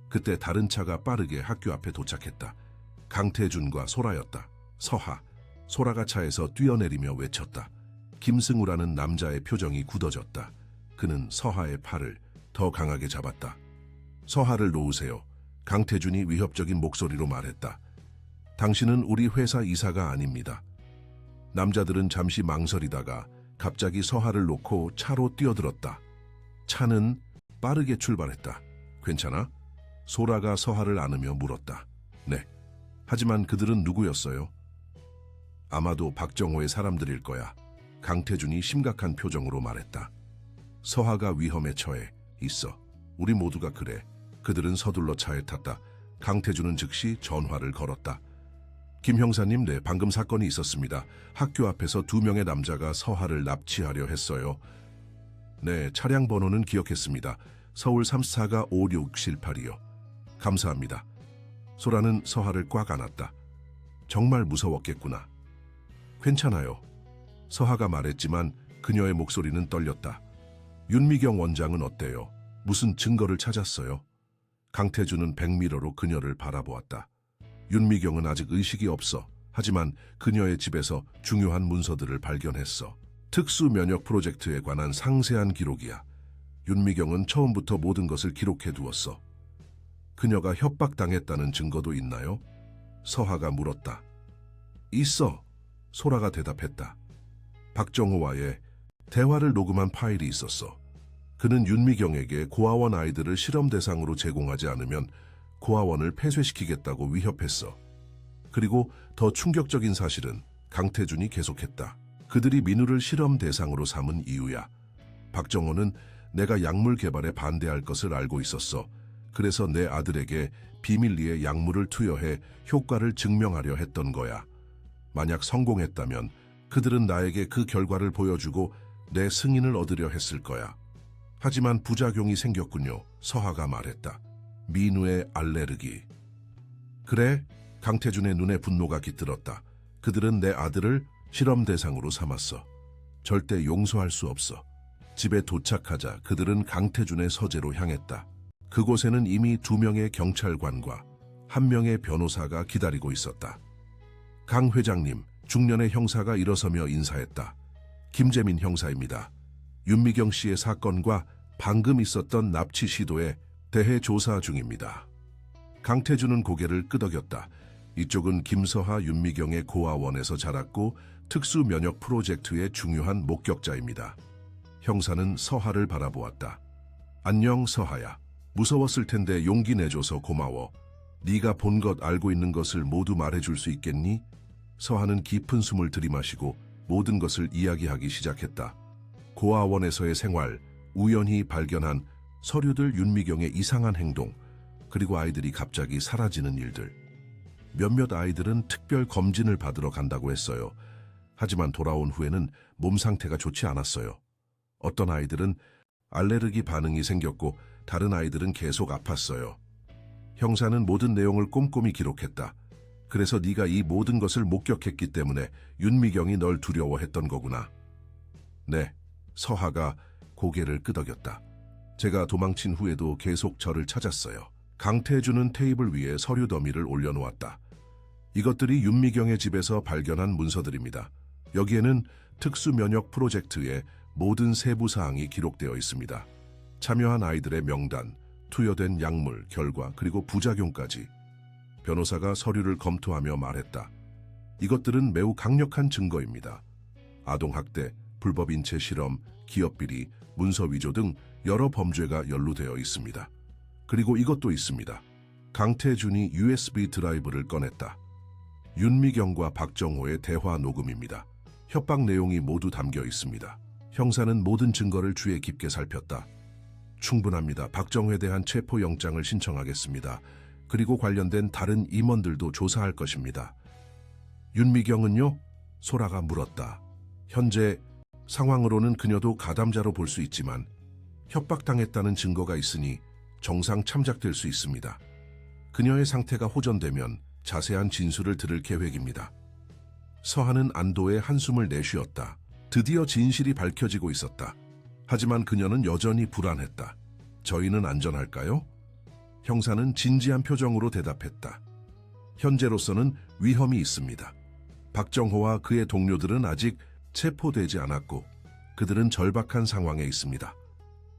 그때 다른 차가 빠르게 학교 앞에 도착했다. 강태준과 소라였다. 서하, 소라가 차에서 뛰어내리며 외쳤다. 김승우라는 남자의 표정이 굳어졌다. 그는 서하의 팔을 더 강하게 잡았다. 서하를 놓으세요. 강태준이 위협적인 목소리로 말했다. 당신은 우리 회사 이사가 아닙니다. 남자들은 잠시 망설이다가 갑자기 서하를 놓고 차로 뛰어들었다. 차는 빠르게 출발했다. 괜찮아? 소라가 서하를 안으며 물었다. 네. 하지만 그들은 누구였어요? 아마도 박정호의 사람들일 거야. 강태준이 심각한 표정으로 말했다. 서하가 위험에 처해 있어. 우리 모두가 그래. 그들은 서둘러 차에 탔다. 강태준은 즉시 전화를 걸었다. 김 형사님, 네, 방금 사건이 있었습니다. 학교 앞에서 2명의 남자가 서하를 납치하려 했어요. 네, 차량 번호는 기억했습니다. 서울 34가 5678이요. 감사합니다. 소라는 서하를 꽉 안았다. 정말 무서웠겠구나. 괜찮아요. 서하가 말했지만 그녀의 목소리는 떨렸다. 윤미경 원장은 어때요? 무슨 증거를 찾았어요? 강태준은 백미러로 그녀를 바라보았다. 윤미경은 아직 의식이 없어. 하지만 그녀의 집에서 중요한 문서들을 발견했어. 특수 면역 프로젝트에 관한 상세한 기록이야. 윤미경은 처음부터 모든 것을 기록해 두었어. 그녀가 협박당했다는 증거도 있나요? 서하가 물었다. 있어. 소라가 대답했다. 박정호와의 대화를 녹음한 파일이 있었어. 그는 윤미경에게 고아원 아이들을 실험 대상으로 제공하지 않으면 고아원을 폐쇄시키겠다고 위협했어. 그리고 더 충격적인 사실은 강태준이 계속했다. 그들이 민우를 실험 대상으로 삼은 이유야. 박정호는 내가 약물 개발에 반대할 것을 알고 있었어. 그래서 내 아들에게 비밀리에 약물을 투여해 효과를 증명하려 했던 거야. 만약 성공했다면 그들은 나에게 그 결과를 보여주고 내 승인을 얻으려 했을 거야. 하지만 부작용이 생겼군요. 서하가 말했다. 민우의 알레르기. 그래? 강태준의 눈에 분노가 깃들었다. 그들은 내 아들을 실험 대상으로 삼았어. 절대 용서할 수 없어. 집에 도착하자 그들은 강태준의 서재로 향했다. 그곳에는 이미 2명의 경찰관과 1명의 변호사가 기다리고 있었다. 강 회장님, 중년의 형사가 일어서며 인사했다. 김재민 형사입니다. 윤미경 씨의 사건과 방금 있었던 납치 시도에 대해 조사 중입니다. 강태준은 고개를 끄덕였다. 이쪽은 김서하 윤미경의 고아원에서 자랐고 특수 면역 프로젝트의 중요한 목격자입니다. 형사는 서하를 바라보았다. 안녕 서하야. 무서웠을 텐데 용기 내줘서 고마워. 네가 본 것 알고 있는 것을 모두 말해줄 수 있겠니? 서하는 깊은 숨을 들이마시고 모든 것을 이야기하기 시작했다. 고아원에서의 생활, 우연히 발견한 서류들 윤미경의 이상한 행동, 그리고 아이들이 갑자기 사라지는 일들. 몇몇 아이들은 특별 검진을 받으러 간다고 했어요. 하지만 돌아온 후에는 몸 상태가 좋지 않았어요. 어떤 아이들은 알레르기 반응이 생겼고 다른 아이들은 계속 아팠어요. 형사는 모든 내용을 꼼꼼히 기록했다. 그래서 네가 이 모든 것을 목격했기 때문에 윤미경이 널 두려워했던 거구나. 네, 서하가 고개를 끄덕였다. 제가 도망친 후에도 계속 저를 찾았어요. 강태준은 테이블 위에 서류 더미를 올려놓았다. 이것들이 윤미경의 집에서 발견한 문서들입니다. 여기에는 특수면역 프로젝트의 모든 세부 사항이 기록되어 있습니다. 참여한 아이들의 명단, 투여된 약물, 결과, 그리고 부작용까지. 변호사가 서류를 검토하며 말했다. 이것들은 매우 강력한 증거입니다. 아동학대, 불법 인체 실험, 기업비리, 문서 위조 등 여러 범죄가 연루되어 있습니다. 그리고 이것도 있습니다. 강태준이 USB 드라이브를 꺼냈다. 윤미경과 박정호의 대화 녹음입니다. 협박 내용이 모두 담겨 있습니다. 형사는 모든 증거를 주의 깊게 살폈다. 충분합니다. 박정호에 대한 체포영장을 신청하겠습니다. 그리고 관련된 다른 임원들도 조사할 것입니다. 윤미경은요? 소라가 물었다. 현재 상황으로는 그녀도 가담자로 볼 수 있지만 협박당했다는 증거가 있으니 정상 참작될 수 있습니다. 그녀의 상태가 호전되면 자세한 진술을 들을 계획입니다. 서하는 안도의 한숨을 내쉬었다. 드디어 진실이 밝혀지고 있었다. 하지만 그녀는 여전히 불안했다. 저희는 안전할까요? 형사는 진지한 표정으로 대답했다. 현재로서는 위험이 있습니다. 박정호와 그의 동료들은 아직 체포되지 않았고 그들은 절박한 상황에 있습니다.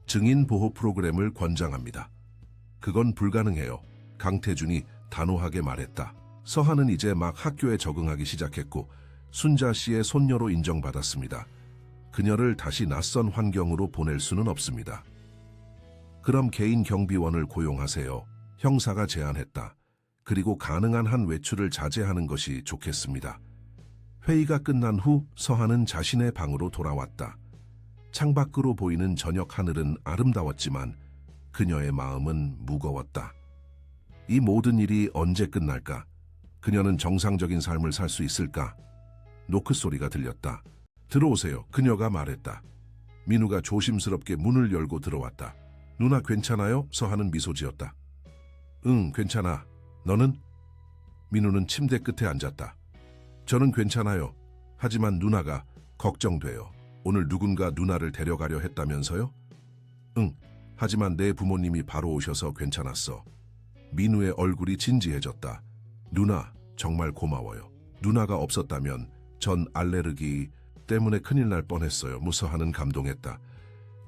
증인 보호 프로그램을 권장합니다. 그건 불가능해요. 강태준이 단호하게 말했다. 서하는 이제 막 학교에 적응하기 시작했고 순자 씨의 손녀로 인정받았습니다. 그녀를 다시 낯선 환경으로 보낼 수는 없습니다. 그럼 개인 경비원을 고용하세요. 형사가 제안했다. 그리고 가능한 한 외출을 자제하는 것이 좋겠습니다. 회의가 끝난 후 서하는 자신의 방으로 돌아왔다. 창밖으로 보이는 저녁 하늘은 아름다웠지만 그녀의 마음은 무거웠다. 이 모든 일이 언제 끝날까? 그녀는 정상적인 삶을 살 수 있을까? 노크 소리가 들렸다. 들어오세요. 그녀가 말했다. 민우가 조심스럽게 문을 열고 들어왔다. 누나 괜찮아요? 서하는 미소 지었다. 응, 괜찮아. 너는? 민우는 침대 끝에 앉았다. 저는 괜찮아요. 하지만 누나가 걱정돼요. 오늘 누군가 누나를 데려가려 했다면서요? 응, 하지만 내 부모님이 바로 오셔서 괜찮았어. 민우의 얼굴이 진지해졌다. 누나, 정말 고마워요. 누나가 없었다면 전 알레르기 때문에 큰일 날 뻔했어요. 무서하는 감동했다.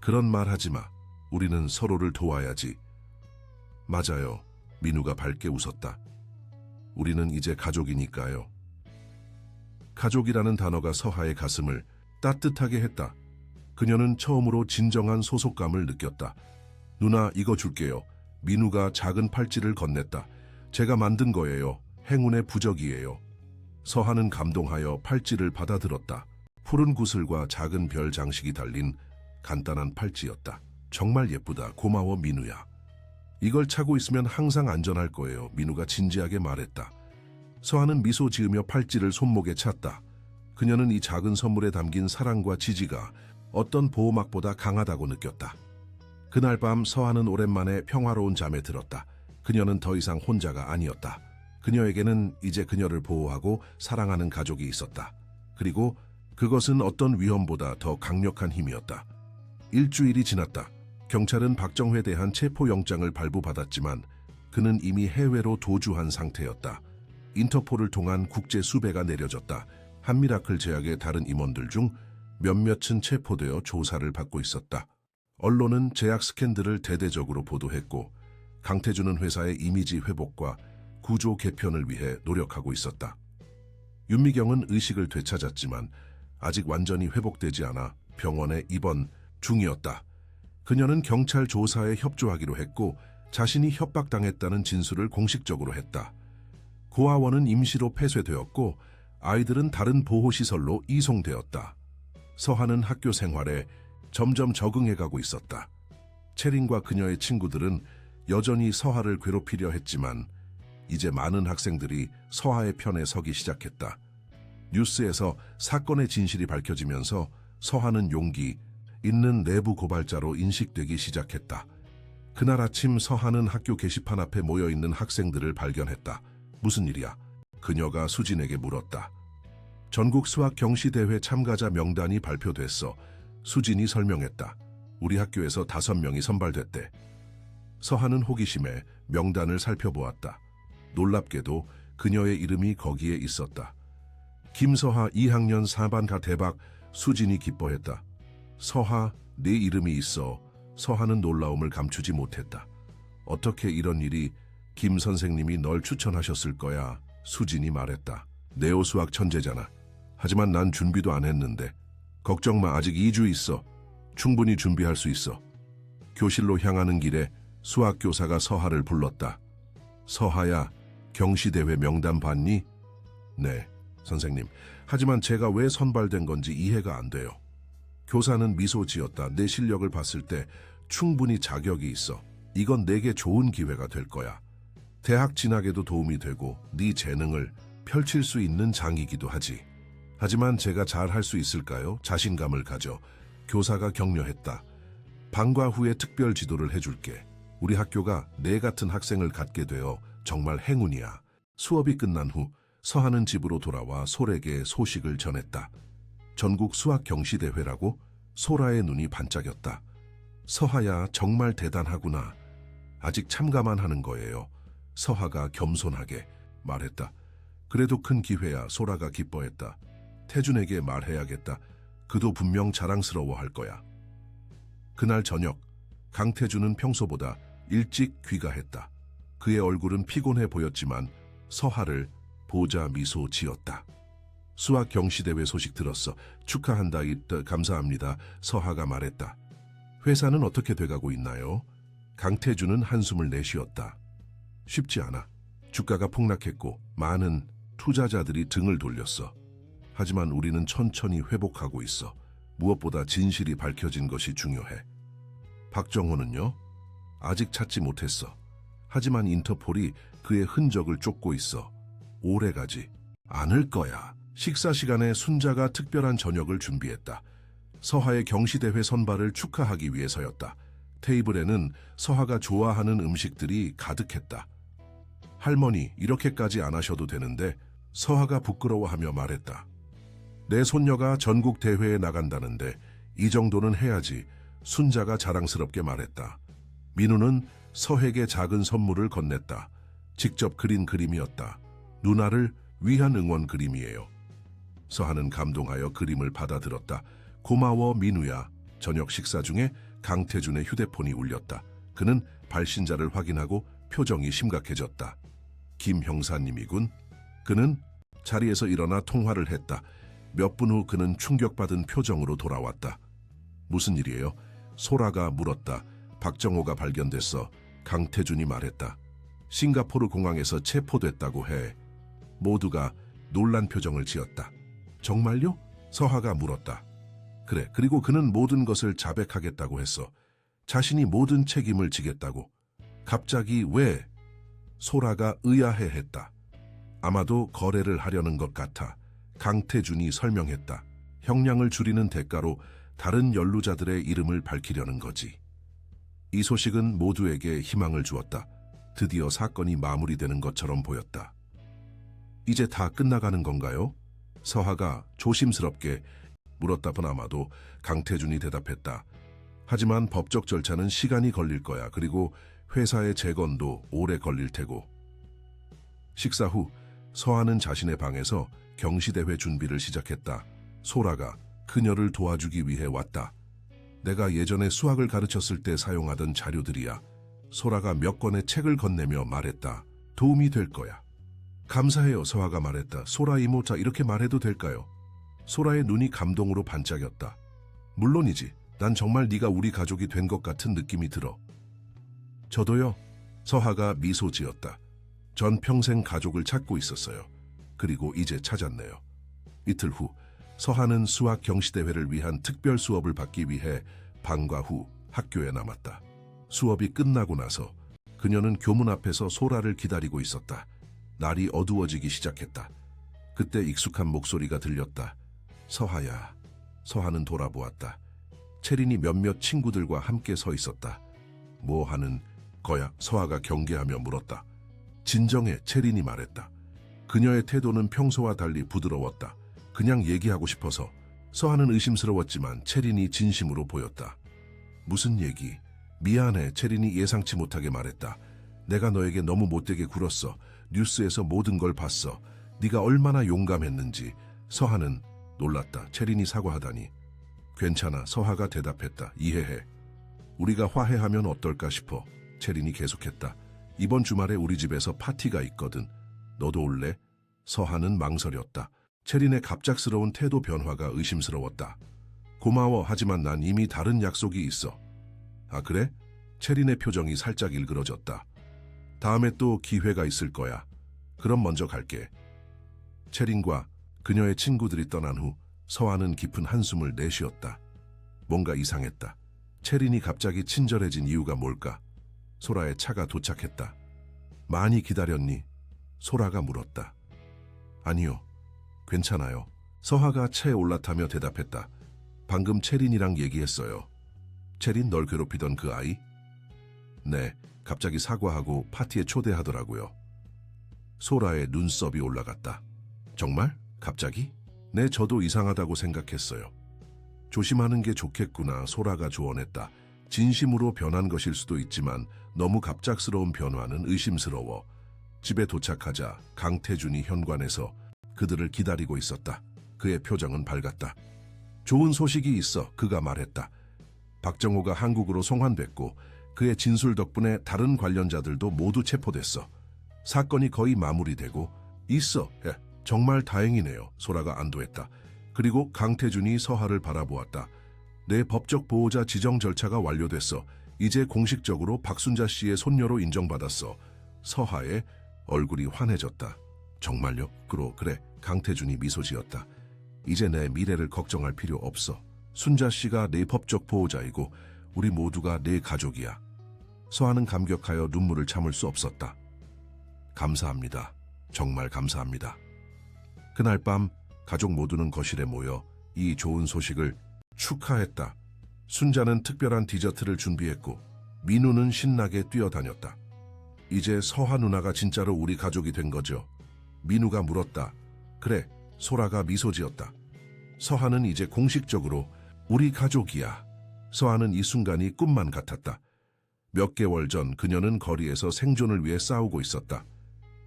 그런 말 하지 마. 우리는 서로를 도와야지. 맞아요. 민우가 밝게 웃었다. 우리는 이제 가족이니까요. 가족이라는 단어가 서하의 가슴을 따뜻하게 했다. 그녀는 처음으로 진정한 소속감을 느꼈다. 누나, 이거 줄게요. 민우가 작은 팔찌를 건넸다. 제가 만든 거예요. 행운의 부적이에요. 서하는 감동하여 팔찌를 받아들었다. 푸른 구슬과 작은 별 장식이 달린 간단한 팔찌였다. 정말 예쁘다. 고마워, 민우야. 이걸 차고 있으면 항상 안전할 거예요. 민우가 진지하게 말했다. 서하는 미소 지으며 팔찌를 손목에 찼다. 그녀는 이 작은 선물에 담긴 사랑과 지지가 어떤 보호막보다 강하다고 느꼈다. 그날 밤 서하는 오랜만에 평화로운 잠에 들었다. 그녀는 더 이상 혼자가 아니었다. 그녀에게는 이제 그녀를 보호하고 사랑하는 가족이 있었다. 그리고 그것은 어떤 위험보다 더 강력한 힘이었다. 일주일이 지났다. 경찰은 박정회에 대한 체포영장을 발부받았지만 그는 이미 해외로 도주한 상태였다. 인터폴을 통한 국제 수배가 내려졌다. 한미라클 제약의 다른 임원들 중 몇몇은 체포되어 조사를 받고 있었다. 언론은 제약 스캔들을 대대적으로 보도했고 강태준은 회사의 이미지 회복과 구조 개편을 위해 노력하고 있었다. 윤미경은 의식을 되찾았지만 아직 완전히 회복되지 않아 병원에 입원 중이었다. 그녀는 경찰 조사에 협조하기로 했고 자신이 협박당했다는 진술을 공식적으로 했다. 고아원은 임시로 폐쇄되었고 아이들은 다른 보호시설로 이송되었다. 서하는 학교 생활에 점점 적응해가고 있었다. 채린과 그녀의 친구들은 여전히 서하를 괴롭히려 했지만 이제 많은 학생들이 서하의 편에 서기 시작했다. 뉴스에서 사건의 진실이 밝혀지면서 서하는 용기 있는 내부 고발자로 인식되기 시작했다. 그날 아침 서하는 학교 게시판 앞에 모여있는 학생들을 발견했다. 무슨 일이야? 그녀가 수진에게 물었다. 전국 수학 경시대회 참가자 명단이 발표됐어. 수진이 설명했다. 우리 학교에서 5명이 선발됐대. 서하는 호기심에 명단을 살펴보았다. 놀랍게도 그녀의 이름이 거기에 있었다. 김서하 2학년 4반가 대박. 수진이 기뻐했다. 서하, 네 이름이 있어. 서하는 놀라움을 감추지 못했다. 어떻게 이런 일이? 김 선생님이 널 추천하셨을 거야. 수진이 말했다. 네오 수학 천재잖아. 하지만 난 준비도 안 했는데. 걱정 마, 아직 2주 있어. 충분히 준비할 수 있어. 교실로 향하는 길에 수학 교사가 서하를 불렀다. 서하야, 경시대회 명단 봤니? 네, 선생님. 하지만 제가 왜 선발된 건지 이해가 안 돼요. 교사는 미소 지었다. 내 실력을 봤을 때 충분히 자격이 있어. 이건 내게 좋은 기회가 될 거야. 대학 진학에도 도움이 되고 네 재능을 펼칠 수 있는 장이기도 하지. 하지만 제가 잘 할 수 있을까요? 자신감을 가져. 교사가 격려했다. 방과 후에 특별 지도를 해줄게. 우리 학교가 내 같은 학생을 갖게 되어 정말 행운이야. 수업이 끝난 후 서하는 집으로 돌아와 솔에게 소식을 전했다. 전국 수학 경시대회라고? 소라의 눈이 반짝였다. 서하야, 정말 대단하구나. 아직 참가만 하는 거예요. 서하가 겸손하게 말했다. 그래도 큰 기회야. 소라가 기뻐했다. 태준에게 말해야겠다. 그도 분명 자랑스러워할 거야. 그날 저녁, 강태준은 평소보다 일찍 귀가했다. 그의 얼굴은 피곤해 보였지만 서하를 보자 미소 지었다. 수학 경시대회 소식 들었어. 축하한다. 감사합니다. 서하가 말했다. 회사는 어떻게 돼가고 있나요? 강태준은 한숨을 내쉬었다. 쉽지 않아. 주가가 폭락했고 많은 투자자들이 등을 돌렸어. 하지만 우리는 천천히 회복하고 있어. 무엇보다 진실이 밝혀진 것이 중요해. 박정호는요? 아직 찾지 못했어. 하지만 인터폴이 그의 흔적을 쫓고 있어. 오래가지 않을 거야. 식사 시간에 순자가 특별한 저녁을 준비했다. 서하의 경시대회 선발을 축하하기 위해서였다. 테이블에는 서하가 좋아하는 음식들이 가득했다. 할머니, 이렇게까지 안 하셔도 되는데. 서하가 부끄러워하며 말했다. 내 손녀가 전국 대회에 나간다는데 이 정도는 해야지. 순자가 자랑스럽게 말했다. 민우는 서에게 작은 선물을 건넸다. 직접 그린 그림이었다. 누나를 위한 응원 그림이에요. 서하는 감동하여 그림을 받아들었다. 고마워 민우야. 저녁 식사 중에 강태준의 휴대폰이 울렸다. 그는 발신자를 확인하고 표정이 심각해졌다. 김 형사님이군. 그는 자리에서 일어나 통화를 했다. 몇 분 후 그는 충격받은 표정으로 돌아왔다. 무슨 일이에요? 소라가 물었다. 박정호가 발견됐어. 강태준이 말했다. 싱가포르 공항에서 체포됐다고 해. 모두가 놀란 표정을 지었다. 정말요? 서하가 물었다. 그래, 그리고 그는 모든 것을 자백하겠다고 했어. 자신이 모든 책임을 지겠다고. 갑자기 왜? 소라가 의아해했다. 아마도 거래를 하려는 것 같아. 강태준이 설명했다. 형량을 줄이는 대가로 다른 연루자들의 이름을 밝히려는 거지. 이 소식은 모두에게 희망을 주었다. 드디어 사건이 마무리되는 것처럼 보였다. 이제 다 끝나가는 건가요? 서하가 조심스럽게 물었다. 아마도 강태준이 대답했다. 하지만 법적 절차는 시간이 걸릴 거야. 그리고 회사의 재건도 오래 걸릴 테고. 식사 후 서하는 자신의 방에서 경시대회 준비를 시작했다. 소라가 그녀를 도와주기 위해 왔다. 내가 예전에 수학을 가르쳤을 때 사용하던 자료들이야. 소라가 몇 권의 책을 건네며 말했다. 도움이 될 거야. 감사해요. 서하가 말했다. 소라 이모, 자 이렇게 말해도 될까요? 소라의 눈이 감동으로 반짝였다. 물론이지. 난 정말 네가 우리 가족이 된 것 같은 느낌이 들어. 저도요. 서하가 미소 지었다. 전 평생 가족을 찾고 있었어요. 그리고 이제 찾았네요. 이틀 후 서하는 수학 경시대회를 위한 특별 수업을 받기 위해 방과 후 학교에 남았다. 수업이 끝나고 나서 그녀는 교문 앞에서 소라를 기다리고 있었다. 날이 어두워지기 시작했다. 그때 익숙한 목소리가 들렸다. 서하야. 서하는 돌아보았다. 채린이 몇몇 친구들과 함께 서 있었다. 뭐 하는 거야? 서아가 경계하며 물었다. 진정해, 채린이 말했다. 그녀의 태도는 평소와 달리 부드러웠다. 그냥 얘기하고 싶어서. 서아는 의심스러웠지만 채린이 진심으로 보였다. 무슨 얘기? 미안해, 채린이 예상치 못하게 말했다. 내가 너에게 너무 못되게 굴었어. 뉴스에서 모든 걸 봤어. 네가 얼마나 용감했는지. 서아는 놀랐다. 채린이 사과하다니. 괜찮아, 서아가 대답했다. 이해해. 우리가 화해하면 어떨까 싶어. 채린이 계속했다. 이번 주말에 우리 집에서 파티가 있거든. 너도 올래? 서아는 망설였다. 채린의 갑작스러운 태도 변화가 의심스러웠다. 고마워, 하지만 난 이미 다른 약속이 있어. 아, 그래? 채린의 표정이 살짝 일그러졌다. 다음에 또 기회가 있을 거야. 그럼 먼저 갈게. 채린과 그녀의 친구들이 떠난 후 서아는 깊은 한숨을 내쉬었다. 뭔가 이상했다. 채린이 갑자기 친절해진 이유가 뭘까? 소라의 차가 도착했다. 많이 기다렸니? 소라가 물었다. 아니요, 괜찮아요. 서아가 차에 올라타며 대답했다. 방금 채린이랑 얘기했어요. 채린, 널 괴롭히던 그 아이? 네, 갑자기 사과하고 파티에 초대하더라고요. 소라의 눈썹이 올라갔다. 정말? 갑자기? 네, 저도 이상하다고 생각했어요. 조심하는 게 좋겠구나, 소라가 조언했다. 진심으로 변한 것일 수도 있지만 너무 갑작스러운 변화는 의심스러워. 집에 도착하자 강태준이 현관에서 그들을 기다리고 있었다. 그의 표정은 밝았다. 좋은 소식이 있어, 그가 말했다. 박정호가 한국으로 송환됐고 그의 진술 덕분에 다른 관련자들도 모두 체포됐어. 사건이 거의 마무리되고 있어. 정말 다행이네요, 소라가 안도했다. 그리고 강태준이 서아를 바라보았다. 내 법적 보호자 지정 절차가 완료됐어. 이제 공식적으로 박순자 씨의 손녀로 인정받았어. 서아의 얼굴이 환해졌다. 정말요? 그래. 강태준이 미소 지었다. 이제 내 미래를 걱정할 필요 없어. 순자 씨가 내 법적 보호자이고 우리 모두가 내 가족이야. 서아는 감격하여 눈물을 참을 수 없었다. 감사합니다. 정말 감사합니다. 그날 밤 가족 모두는 거실에 모여 이 좋은 소식을 축하했다. 순자는 특별한 디저트를 준비했고 민우는 신나게 뛰어다녔다. 이제 서아 누나가 진짜로 우리 가족이 된 거죠? 민우가 물었다. 그래, 소라가 미소 지었다. 서아는 이제 공식적으로 우리 가족이야. 서아는 이 순간이 꿈만 같았다. 몇 개월 전 그녀는 거리에서 생존을 위해 싸우고 있었다.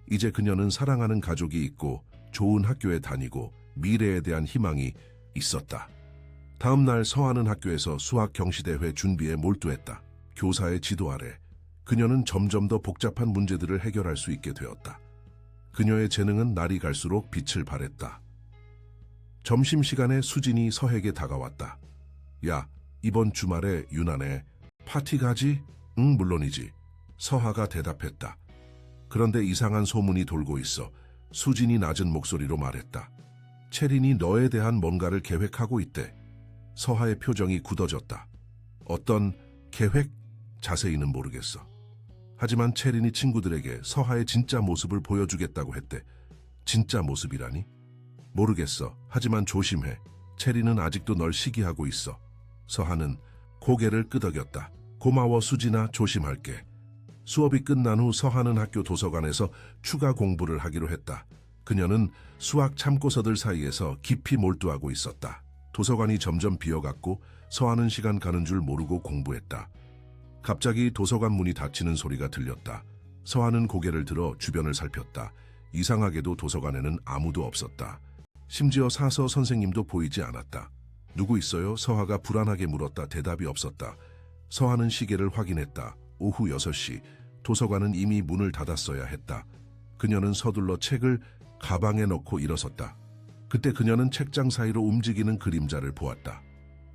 이제 그녀는 사랑하는 가족이 있고 좋은 학교에 다니고 미래에 대한 희망이 있었다. 다음 날 서아는 학교에서 수학 경시대회 준비에 몰두했다. 교사의 지도 아래 그녀는 점점 더 복잡한 문제들을 해결할 수 있게 되었다. 그녀의 재능은 날이 갈수록 빛을 발했다. 점심시간에 수진이 서에게 다가왔다. 야, 이번 주말에 유난에 파티 가지? 응, 물론이지. 서아가 대답했다. 그런데 이상한 소문이 돌고 있어. 수진이 낮은 목소리로 말했다. 채린이 너에 대한 뭔가를 계획하고 있대. 서아의 표정이 굳어졌다. 어떤 계획? 자세히는 모르겠어. 하지만 채린이 친구들에게 서아의 진짜 모습을 보여주겠다고 했대. 진짜 모습이라니? 모르겠어. 하지만 조심해. 채린은 아직도 널 시기하고 있어. 서아는 고개를 끄덕였다. 고마워, 수진아. 조심할게. 수업이 끝난 후 서아는 학교 도서관에서 추가 공부를 하기로 했다. 그녀는 수학 참고서들 사이에서 깊이 몰두하고 있었다. 도서관이 점점 비어갔고 서아는 시간 가는 줄 모르고 공부했다. 갑자기 도서관 문이 닫히는 소리가 들렸다. 서아는 고개를 들어 주변을 살폈다. 이상하게도 도서관에는 아무도 없었다. 심지어 사서 선생님도 보이지 않았다. 누구 있어요? 서아가 불안하게 물었다. 대답이 없었다. 서아는 시계를 확인했다. 오후 6시. 도서관은 이미 문을 닫았어야 했다. 그녀는 서둘러 책을 가방에 넣고 일어섰다. 그때 그녀는 책장 사이로 움직이는 그림자를 보았다.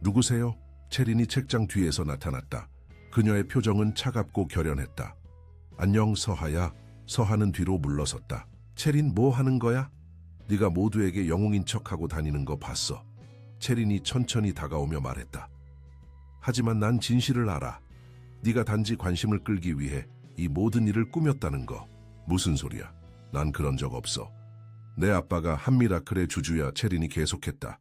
누구세요? 채린이 책장 뒤에서 나타났다. 그녀의 표정은 차갑고 결연했다. 안녕, 서아야. 서아는 뒤로 물러섰다. 채린, 뭐 하는 거야? 네가 모두에게 영웅인 척하고 다니는 거 봤어. 채린이 천천히 다가오며 말했다. 하지만 난 진실을 알아. 네가 단지 관심을 끌기 위해 이 모든 일을 꾸몄다는 거. 무슨 소리야? 난 그런 적 없어. 내 아빠가 한 미라클의 주주야. 채린이 계속했다.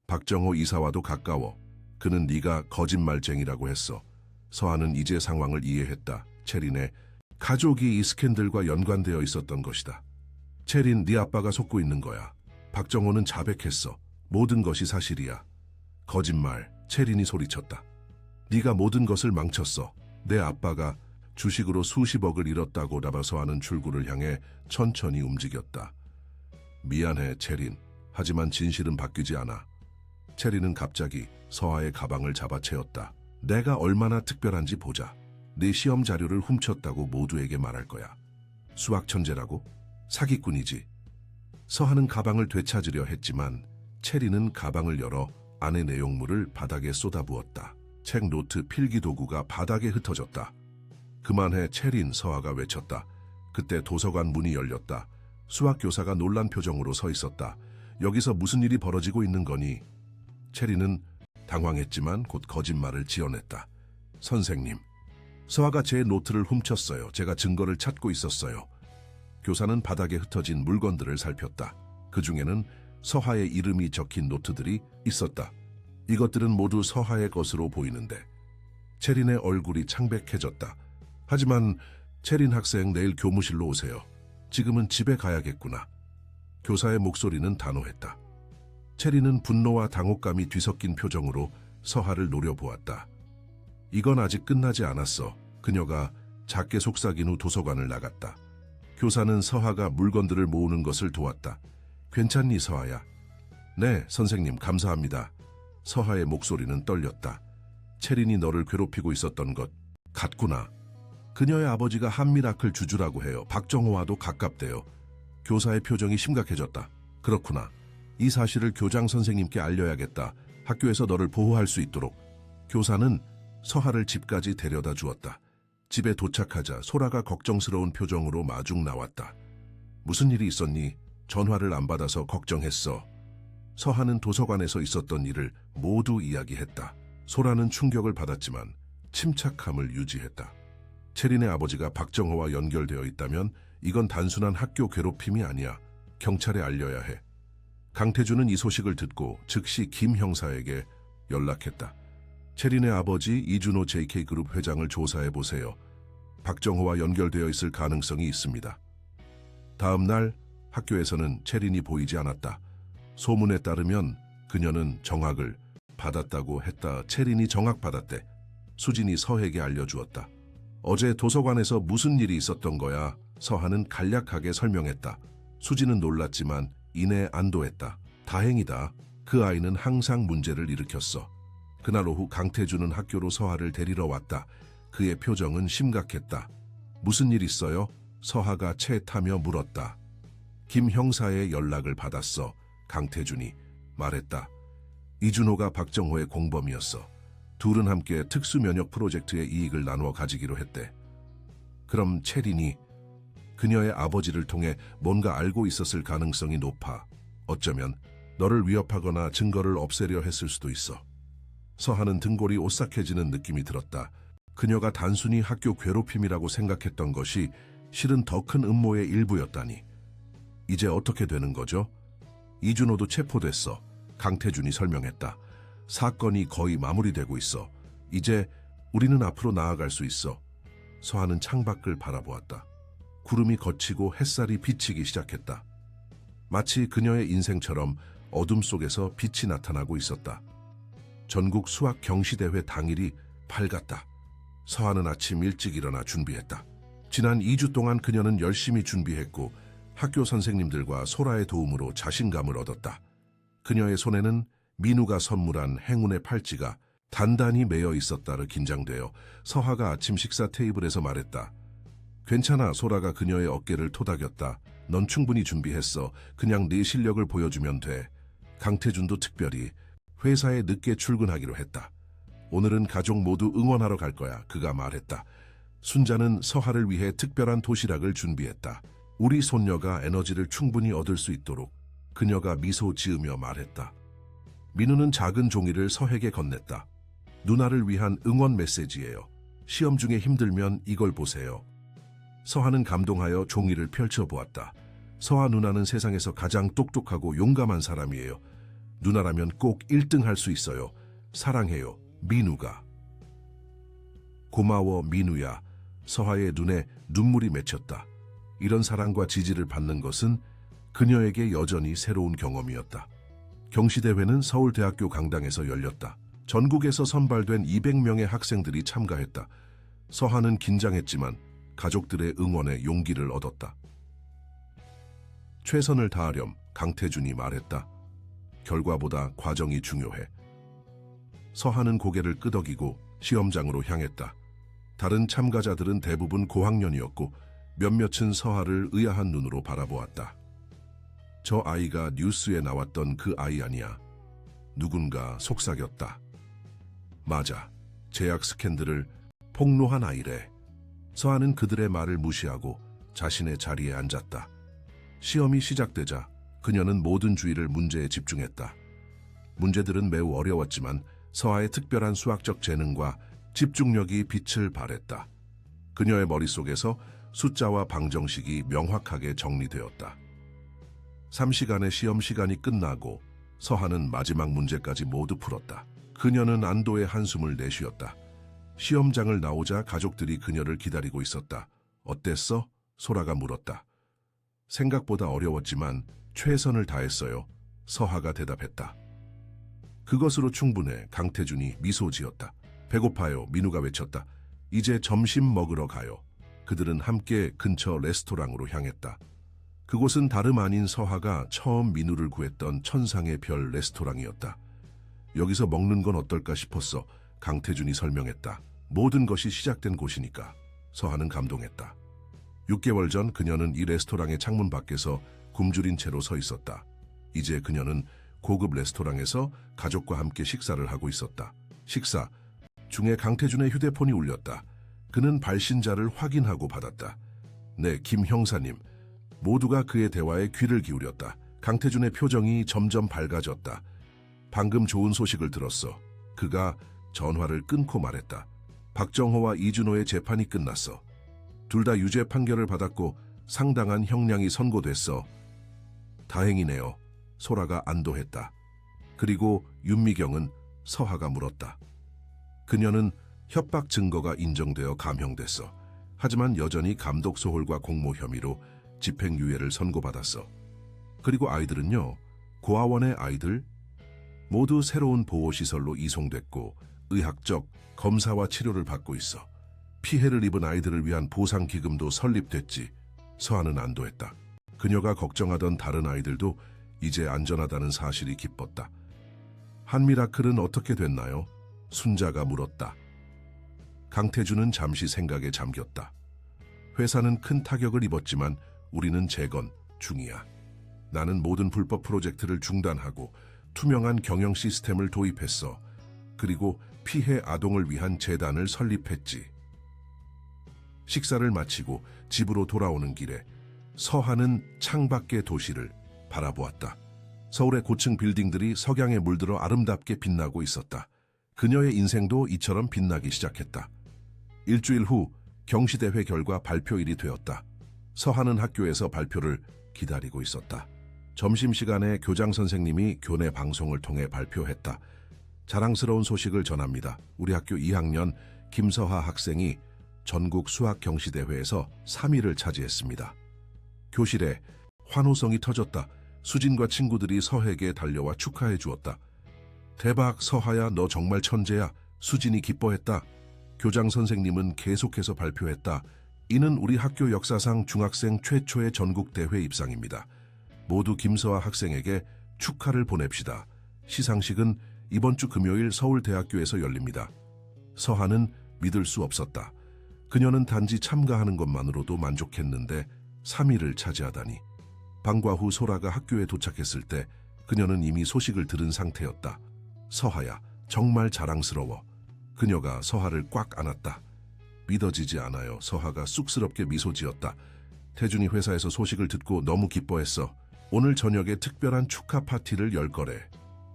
박정호 이사와도 가까워. 그는 네가 거짓말쟁이라고 했어. 서한은 이제 상황을 이해했다. 체린의 가족이 이 스캔들과 연관되어 있었던 것이다. 체린, 네 아빠가 속고 있는 거야. 박정호는 자백했어. 모든 것이 사실이야. 거짓말, 체린이 소리쳤다. 네가 모든 것을 망쳤어. 내 아빠가 주식으로 수십억을 잃었다고 라며 서한은 출구를 향해 천천히 움직였다. 미안해, 체린. 하지만 진실은 바뀌지 않아. 체린은 갑자기 서하의 가방을 잡아채웠다. 내가 얼마나 특별한지 보자. 네 시험 자료를 훔쳤다고 모두에게 말할 거야. 수학 천재라고? 사기꾼이지. 서하는 가방을 되찾으려 했지만 체린은 가방을 열어 안의 내용물을 바닥에 쏟아부었다. 책, 노트, 필기 도구가 바닥에 흩어졌다. 그만해, 체린, 서하가 외쳤다. 그때 도서관 문이 열렸다. 수학 교사가 놀란 표정으로 서 있었다. 여기서 무슨 일이 벌어지고 있는 거니? 체린은 당황했지만 곧 거짓말을 지어냈다. 선생님, 서하가 제 노트를 훔쳤어요. 제가 증거를 찾고 있었어요. 교사는 바닥에 흩어진 물건들을 살폈다. 그 중에는 서하의 이름이 적힌 노트들이 있었다. 이것들은 모두 서하의 것으로 보이는데. 체린의 얼굴이 창백해졌다. 하지만 체린 학생, 내일 교무실로 오세요. 지금은 집에 가야겠구나. 교사의 목소리는 단호했다. 체린은 분노와 당혹감이 뒤섞인 표정으로 서하를 노려보았다. 이건 아직 끝나지 않았어. 그녀가 작게 속삭인 후 도서관을 나갔다. 교사는 서하가 물건들을 모으는 것을 도왔다. 괜찮니, 서하야? 네, 선생님, 감사합니다. 서하의 목소리는 떨렸다. 체린이 너를 괴롭히고 있었던 것 같구나. 그녀의 아버지가 한미라클 주주라고 해요. 박정호와도 가깝대요. 교사의 표정이 심각해졌다. 그렇구나. 이 사실을 교장 선생님께 알려야겠다. 학교에서 너를 보호할 수 있도록. 교사는 서하를 집까지 데려다 주었다. 집에 도착하자 소라가 걱정스러운 표정으로 마중 나왔다. 무슨 일이 있었니? 전화를 안 받아서 걱정했어. 서하는 도서관에서 있었던 일을 모두 이야기했다. 소라는 충격을 받았지만 침착함을 유지했다. 체린의 아버지가 박정호와 연결되어 있다면 이건 단순한 학교 괴롭힘이 아니야. 경찰에 알려야 해. 강태준은 이 소식을 듣고 즉시 김 형사에게 연락했다. 체린의 아버지 이준호 JK그룹 회장을 조사해보세요. 박정호와 연결되어 있을 가능성이 있습니다. 다음 날 학교에서는 체린이 보이지 않았다. 소문에 따르면 그녀는 정학을 받았다고 했다. 체린이 정학받았대. 수진이 서에게 알려주었다. 어제 도서관에서 무슨 일이 있었던 거야? 서하는 간략하게 설명했다. 수진은 놀랐지만 이내 안도했다. 다행이다. 그 아이는 항상 문제를 일으켰어. 그날 오후 강태준은 학교로 서하를 데리러 왔다. 그의 표정은 심각했다. 무슨 일 있어요? 서하가 채 타며 물었다. 김 형사의 연락을 받았어. 강태준이 말했다. 이준호가 박정호의 공범이었어. 둘은 함께 특수면역 프로젝트의 이익을 나누어 가지기로 했대. 그럼 체린이 그녀의 아버지를 통해 뭔가 알고 있었을 가능성이 높아. 어쩌면 너를 위협하거나 증거를 없애려 했을 수도 있어. 서하는 등골이 오싹해지는 느낌이 들었다. 그녀가 단순히 학교 괴롭힘이라고 생각했던 것이 실은 더 큰 음모의 일부였다니. 이제 어떻게 되는 거죠? 이준호도 체포됐어. 강태준이 설명했다. 사건이 거의 마무리되고 있어. 이제 우리는 앞으로 나아갈 수 있어. 서하는 창밖을 바라보았다. 구름이 걷히고 햇살이 비치기 시작했다. 마치 그녀의 인생처럼 어둠 속에서 빛이 나타나고 있었다. 전국 수학 경시대회 당일이 밝았다. 서하는 아침 일찍 일어나 준비했다. 지난 2주 동안 그녀는 열심히 준비했고 학교 선생님들과 소라의 도움으로 자신감을 얻었다. 그녀의 손에는 민우가 선물한 행운의 팔찌가 단단히 매여 있었다를 긴장되어 서하가 아침 식사 테이블에서 말했다. 괜찮아. 소라가 그녀의 어깨를 토닥였다. 넌 충분히 준비했어. 그냥 네 실력을 보여주면 돼. 강태준도 특별히 회사에 늦게 출근하기로 했다. 오늘은 가족 모두 응원하러 갈 거야. 그가 말했다. 순자는 서하를 위해 특별한 도시락을 준비했다. 우리 손녀가 에너지를 충분히 얻을 수 있도록. 그녀가 미소 지으며 말했다. 민우는 작은 종이를 서에게 건넸다. 누나를 위한 응원 메시지예요. 시험 중에 힘들면 이걸 보세요. 서하는 감동하여 종이를 펼쳐보았다. 서하 누나는 세상에서 가장 똑똑하고 용감한 사람이에요. 누나라면 꼭 1등 할 수 있어요. 사랑해요. 민우가. 고마워 민우야. 서하의 눈에 눈물이 맺혔다. 이런 사랑과 지지를 받는 것은 그녀에게 여전히 새로운 경험이었다. 경시대회는 서울대학교 강당에서 열렸다. 전국에서 선발된 200명의 학생들이 참가했다. 서하는 긴장했지만 가족들의 응원에 용기를 얻었다. 최선을 다하렴 강태준이 말했다. 결과보다 과정이 중요해. 서하는 고개를 끄덕이고 시험장으로 향했다. 다른 참가자들은 대부분 고학년이었고 몇몇은 서하를 의아한 눈으로 바라보았다. 저 아이가 뉴스에 나왔던 그 아이 아니야. 누군가 속삭였다. 맞아. 제약 스캔들을 폭로한 아이래. 서하는 그들의 말을 무시하고 자신의 자리에 앉았다. 시험이 시작되자 그녀는 모든 주의를 문제에 집중했다. 문제들은 매우 어려웠지만 서하의 특별한 수학적 재능과 집중력이 빛을 발했다. 그녀의 머릿속에서 숫자와 방정식이 명확하게 정리되었다. 3시간의 시험 시간이 끝나고 서하는 마지막 문제까지 모두 풀었다. 그녀는 안도의 한숨을 내쉬었다. 시험장을 나오자 가족들이 그녀를 기다리고 있었다. 어땠어? 소라가 물었다. 생각보다 어려웠지만 최선을 다했어요. 서하가 대답했다. 그것으로 충분해. 강태준이 미소 지었다. 배고파요. 민우가 외쳤다. 이제 점심 먹으러 가요. 그들은 함께 근처 레스토랑으로 향했다. 그곳은 다름 아닌 서하가 처음 민우를 구했던 천상의 별 레스토랑이었다. 여기서 먹는 건 어떨까 싶었어. 강태준이 설명했다. 모든 것이 시작된 곳이니까. 서하는 감동했다. 6개월 전 그녀는 이 레스토랑의 창문 밖에서 굶주린 채로 서 있었다. 이제 그녀는 고급 레스토랑에서 가족과 함께 식사를 하고 있었다. 식사 중에 강태준의 휴대폰이 울렸다. 그는 발신자를 확인하고 받았다. 네, 김 형사님. 모두가 그의 대화에 귀를 기울였다. 강태준의 표정이 점점 밝아졌다. 방금 좋은 소식을 들었어. 그가 전화를 끊고 말했다. 박정호와 이준호의 재판이 끝났어. 둘 다 유죄 판결을 받았고 상당한 형량이 선고됐어. 다행이네요. 소라가 안도했다. 그리고 윤미경은 서하가 물었다. 그녀는 협박 증거가 인정되어 감형됐어. 하지만 여전히 감독 소홀과 공모 혐의로 집행유예를 선고받았어. 그리고 아이들은요. 고아원의 아이들 모두 새로운 보호시설로 이송됐고 의학적 검사와 치료를 받고 있어. 피해를 입은 아이들을 위한 보상기금도 설립됐지. 서하는 안도했다. 그녀가 걱정하던 다른 아이들도 이제 안전하다는 사실이 기뻤다. 한미라클은 어떻게 됐나요? 순자가 물었다. 강태준은 잠시 생각에 잠겼다. 회사는 큰 타격을 입었지만 우리는 재건 중이야. 나는 모든 불법 프로젝트를 중단하고 투명한 경영 시스템을 도입했어. 그리고 피해 아동을 위한 재단을 설립했지. 식사를 마치고 집으로 돌아오는 길에 서하는 창밖의 도시를 바라보았다. 서울의 고층 빌딩들이 석양에 물들어 아름답게 빛나고 있었다. 그녀의 인생도 이처럼 빛나기 시작했다. 일주일 후 경시대회 결과 발표일이 되었다. 서하는 학교에서 발표를 기다리고 있었다. 점심시간에 교장 선생님이 교내 방송을 통해 발표했다. 자랑스러운 소식을 전합니다. 우리 학교 2학년 김서하 학생이 전국 수학 경시대회에서 3위를 차지했습니다. 교실에 환호성이 터졌다. 수진과 친구들이 서에게 달려와 축하해 주었다. 대박, 서하야, 너 정말 천재야. 수진이 기뻐했다. 교장 선생님은 계속해서 발표했다. 이는 우리 학교 역사상 중학생 최초의 전국 대회 입상입니다. 모두 김서하 학생에게 축하를 보냅시다. 시상식은 이번 주 금요일 서울대학교에서 열립니다. 서하는 믿을 수 없었다. 그녀는 단지 참가하는 것만으로도 만족했는데 3위를 차지하다니. 방과 후 소라가 학교에 도착했을 때 그녀는 이미 소식을 들은 상태였다. 서하야, 정말 자랑스러워. 그녀가 서하를 꽉 안았다. 믿어지지 않아요. 서하가 쑥스럽게 미소 지었다. 태준이 회사에서 소식을 듣고 너무 기뻐했어. 오늘 저녁에 특별한 축하 파티를 열 거래.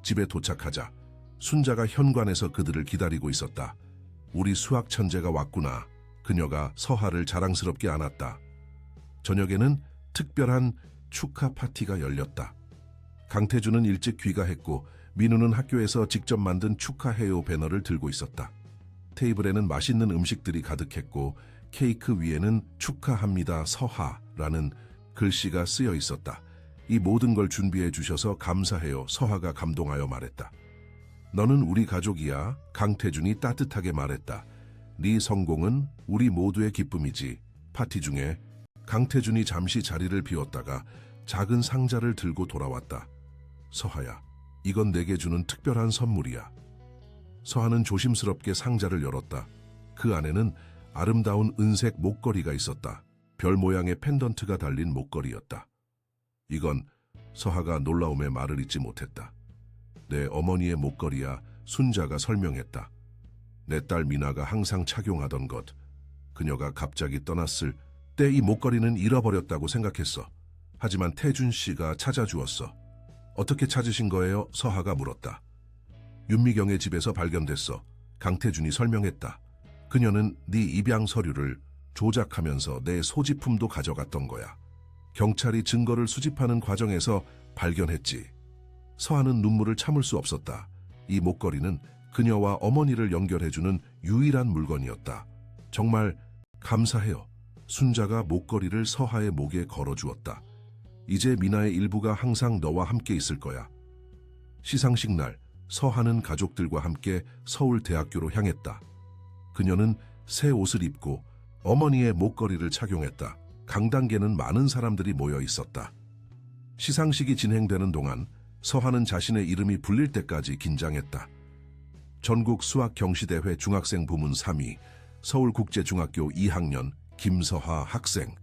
집에 도착하자 순자가 현관에서 그들을 기다리고 있었다. 우리 수학 천재가 왔구나. 그녀가 서하를 자랑스럽게 안았다. 저녁에는 특별한 축하 파티가 열렸다. 강태준은 일찍 귀가했고 민우는 학교에서 직접 만든 축하해요 배너를 들고 있었다. 테이블에는 맛있는 음식들이 가득했고 케이크 위에는 축하합니다 서하라는 글씨가 쓰여 있었다. 이 모든 걸 준비해 주셔서 감사해요. 서하가 감동하여 말했다. 너는 우리 가족이야. 강태준이 따뜻하게 말했다. 네 성공은 우리 모두의 기쁨이지. 파티 중에 강태준이 잠시 자리를 비웠다가 작은 상자를 들고 돌아왔다. 서하야, 이건 내게 주는 특별한 선물이야. 서하는 조심스럽게 상자를 열었다. 그 안에는 아름다운 은색 목걸이가 있었다. 별 모양의 펜던트가 달린 목걸이였다. 이건 서하가 놀라움에 말을 잇지 못했다. 내 어머니의 목걸이야. 순자가 설명했다. 내 딸 미나가 항상 착용하던 것. 그녀가 갑자기 떠났을 때 이 목걸이는 잃어버렸다고 생각했어. 하지만 태준 씨가 찾아주었어. 어떻게 찾으신 거예요? 서하가 물었다. 윤미경의 집에서 발견됐어. 강태준이 설명했다. 그녀는 네 입양 서류를 조작하면서 내 소지품도 가져갔던 거야. 경찰이 증거를 수집하는 과정에서 발견했지. 서하는 눈물을 참을 수 없었다. 이 목걸이는 그녀와 어머니를 연결해주는 유일한 물건이었다. 정말 감사해요. 순자가 목걸이를 서하의 목에 걸어주었다. 이제 미나의 일부가 항상 너와 함께 있을 거야. 시상식 날 서하는 가족들과 함께 서울대학교로 향했다. 그녀는 새 옷을 입고 어머니의 목걸이를 착용했다. 강당계는 많은 사람들이 모여 있었다. 시상식이 진행되는 동안 서하는 자신의 이름이 불릴 때까지 긴장했다. 전국 수학경시대회 중학생 부문 3위, 서울국제중학교 2학년 김서하 학생.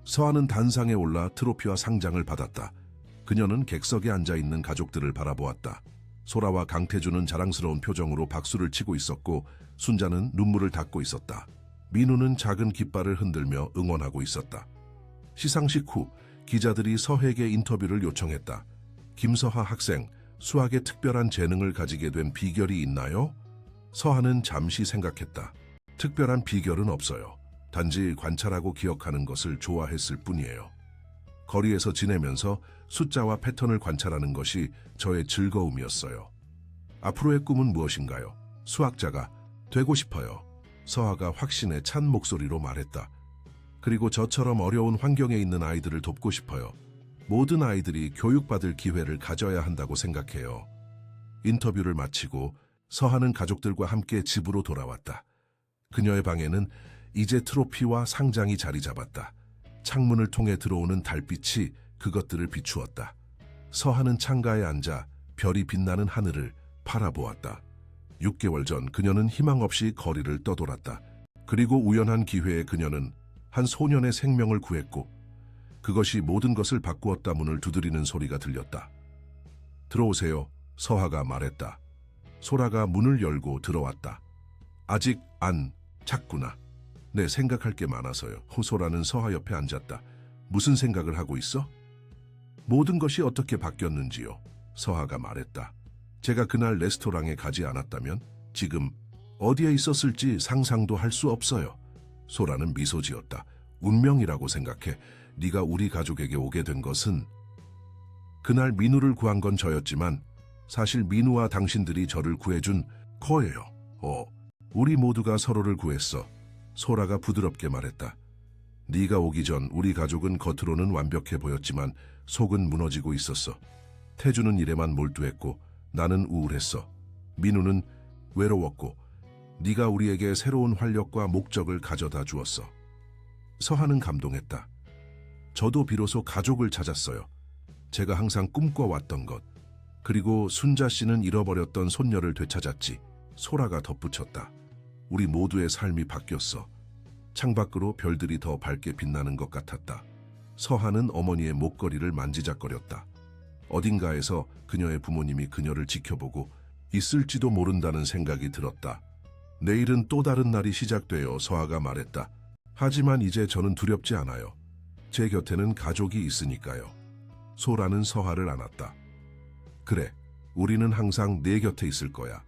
서하는 단상에 올라 트로피와 상장을 받았다. 그녀는 객석에 앉아있는 가족들을 바라보았다. 소라와 강태준은 자랑스러운 표정으로 박수를 치고 있었고 순자는 눈물을 닦고 있었다. 민우는 작은 깃발을 흔들며 응원하고 있었다. 시상식 후 기자들이 서해에게 인터뷰를 요청했다. 김서하 학생, 수학에 특별한 재능을 가지게 된 비결이 있나요? 서하는 잠시 생각했다. 특별한 비결은 없어요. 단지 관찰하고 기억하는 것을 좋아했을 뿐이에요. 거리에서 지내면서 숫자와 패턴을 관찰하는 것이 저의 즐거움이었어요. 앞으로의 꿈은 무엇인가요? 수학자가 되고 싶어요. 서하가 확신에 찬 목소리로 말했다. 그리고 저처럼 어려운 환경에 있는 아이들을 돕고 싶어요. 모든 아이들이 교육받을 기회를 가져야 한다고 생각해요. 인터뷰를 마치고 서하는 가족들과 함께 집으로 돌아왔다. 그녀의 방에는 이제 트로피와 상장이 자리 잡았다. 창문을 통해 들어오는 달빛이 그것들을 비추었다. 서하는 창가에 앉아 별이 빛나는 하늘을 바라보았다. 6개월 전 그녀는 희망 없이 거리를 떠돌았다. 그리고 우연한 기회에 그녀는 한 소년의 생명을 구했고 그것이 모든 것을 바꾸었다. 문을 두드리는 소리가 들렸다. 들어오세요. 서하가 말했다. 소라가 문을 열고 들어왔다. 아직 안 잤구나. 네, 생각할 게 많아서요. 소라는 서하 옆에 앉았다. 무슨 생각을 하고 있어? 모든 것이 어떻게 바뀌었는지요. 서하가 말했다. 제가 그날 레스토랑에 가지 않았다면 지금 어디에 있었을지 상상도 할 수 없어요. 소라는 미소 지었다. 운명이라고 생각해. 네가 우리 가족에게 오게 된 것은 그날 민우를 구한 건 저였지만 사실 민우와 당신들이 저를 구해준 거예요. 우리 모두가 서로를 구했어. 소라가 부드럽게 말했다. 네가 오기 전 우리 가족은 겉으로는 완벽해 보였지만 속은 무너지고 있었어. 태주는 일에만 몰두했고 나는 우울했어. 민우는 외로웠고 네가 우리에게 새로운 활력과 목적을 가져다 주었어. 서하는 감동했다. 저도 비로소 가족을 찾았어요. 제가 항상 꿈꿔왔던 것. 그리고 순자 씨는 잃어버렸던 손녀를 되찾았지. 소라가 덧붙였다. 우리 모두의 삶이 바뀌었어. 창밖으로 별들이 더 밝게 빛나는 것 같았다. 서하는 어머니의 목걸이를 만지작거렸다. 어딘가에서 그녀의 부모님이 그녀를 지켜보고 있을지도 모른다는 생각이 들었다. 내일은 또 다른 날이 시작되어 서하가 말했다. 하지만 이제 저는 두렵지 않아요. 제 곁에는 가족이 있으니까요. 소라는 서하를 안았다. 그래, 우리는 항상 내 곁에 있을 거야.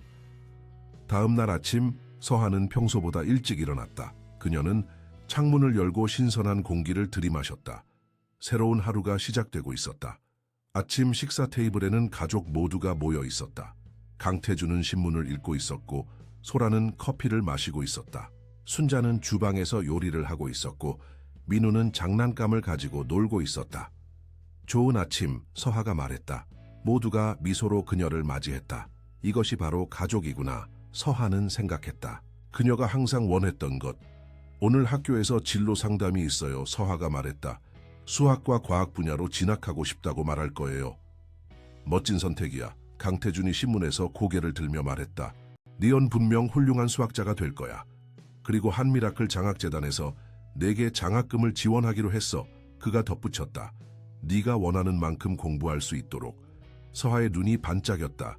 다음 날 아침 서하는 평소보다 일찍 일어났다. 그녀는 창문을 열고 신선한 공기를 들이마셨다. 새로운 하루가 시작되고 있었다. 아침 식사 테이블에는 가족 모두가 모여 있었다. 강태준은 신문을 읽고 있었고 소라는 커피를 마시고 있었다. 순자는 주방에서 요리를 하고 있었고 민우는 장난감을 가지고 놀고 있었다. 좋은 아침, 서하가 말했다. 모두가 미소로 그녀를 맞이했다. 이것이 바로 가족이구나. 서하는 생각했다. 그녀가 항상 원했던 것. 오늘 학교에서 진로 상담이 있어요. 서하가 말했다. 수학과 과학 분야로 진학하고 싶다고 말할 거예요. 멋진 선택이야. 강태준이 신문에서 고개를 들며 말했다. 니언 분명 훌륭한 수학자가 될 거야. 그리고 한미라클 장학재단에서 내게 장학금을 지원하기로 했어. 그가 덧붙였다. 네가 원하는 만큼 공부할 수 있도록. 서하의 눈이 반짝였다.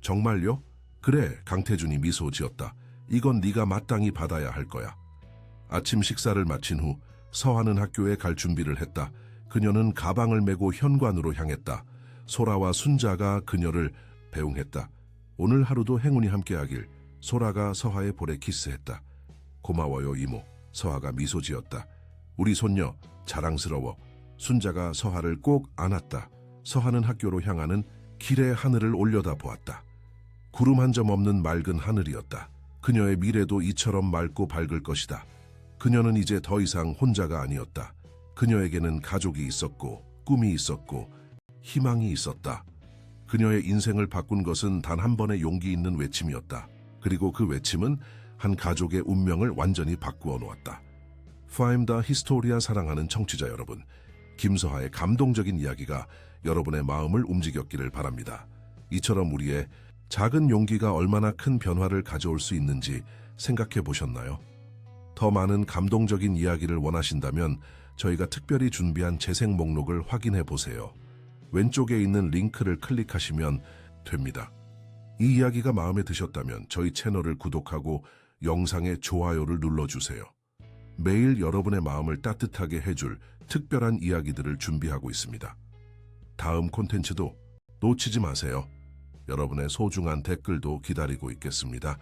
정말요? 그래, 강태준이 미소 지었다. 이건 네가 마땅히 받아야 할 거야. 아침 식사를 마친 후 서하는 학교에 갈 준비를 했다. 그녀는 가방을 메고 현관으로 향했다. 소라와 순자가 그녀를 배웅했다. 오늘 하루도 행운이 함께하길. 소라가 서하의 볼에 키스했다. 고마워요, 이모. 서하가 미소 지었다. 우리 손녀, 자랑스러워. 순자가 서하를 꼭 안았다. 서하는 학교로 향하는 길의 하늘을 올려다보았다. 구름 한 점 없는 맑은 하늘이었다. 그녀의 미래도 이처럼 맑고 밝을 것이다. 그녀는 이제 더 이상 혼자가 아니었다. 그녀에게는 가족이 있었고, 꿈이 있었고, 희망이 있었다. 그녀의 인생을 바꾼 것은 단 한 번의 용기 있는 외침이었다. 그리고 그 외침은 한 가족의 운명을 완전히 바꾸어 놓았다. Find the Historia 사랑하는 청취자 여러분, 김서하의 감동적인 이야기가 여러분의 마음을 움직였기를 바랍니다. 이처럼 우리의 작은 용기가 얼마나 큰 변화를 가져올 수 있는지 생각해 보셨나요? 더 많은 감동적인 이야기를 원하신다면 저희가 특별히 준비한 재생 목록을 확인해 보세요. 왼쪽에 있는 링크를 클릭하시면 됩니다. 이 이야기가 마음에 드셨다면 저희 채널을 구독하고 영상에 좋아요를 눌러주세요. 매일 여러분의 마음을 따뜻하게 해줄 특별한 이야기들을 준비하고 있습니다. 다음 콘텐츠도 놓치지 마세요. 여러분의 소중한 댓글도 기다리고 있겠습니다.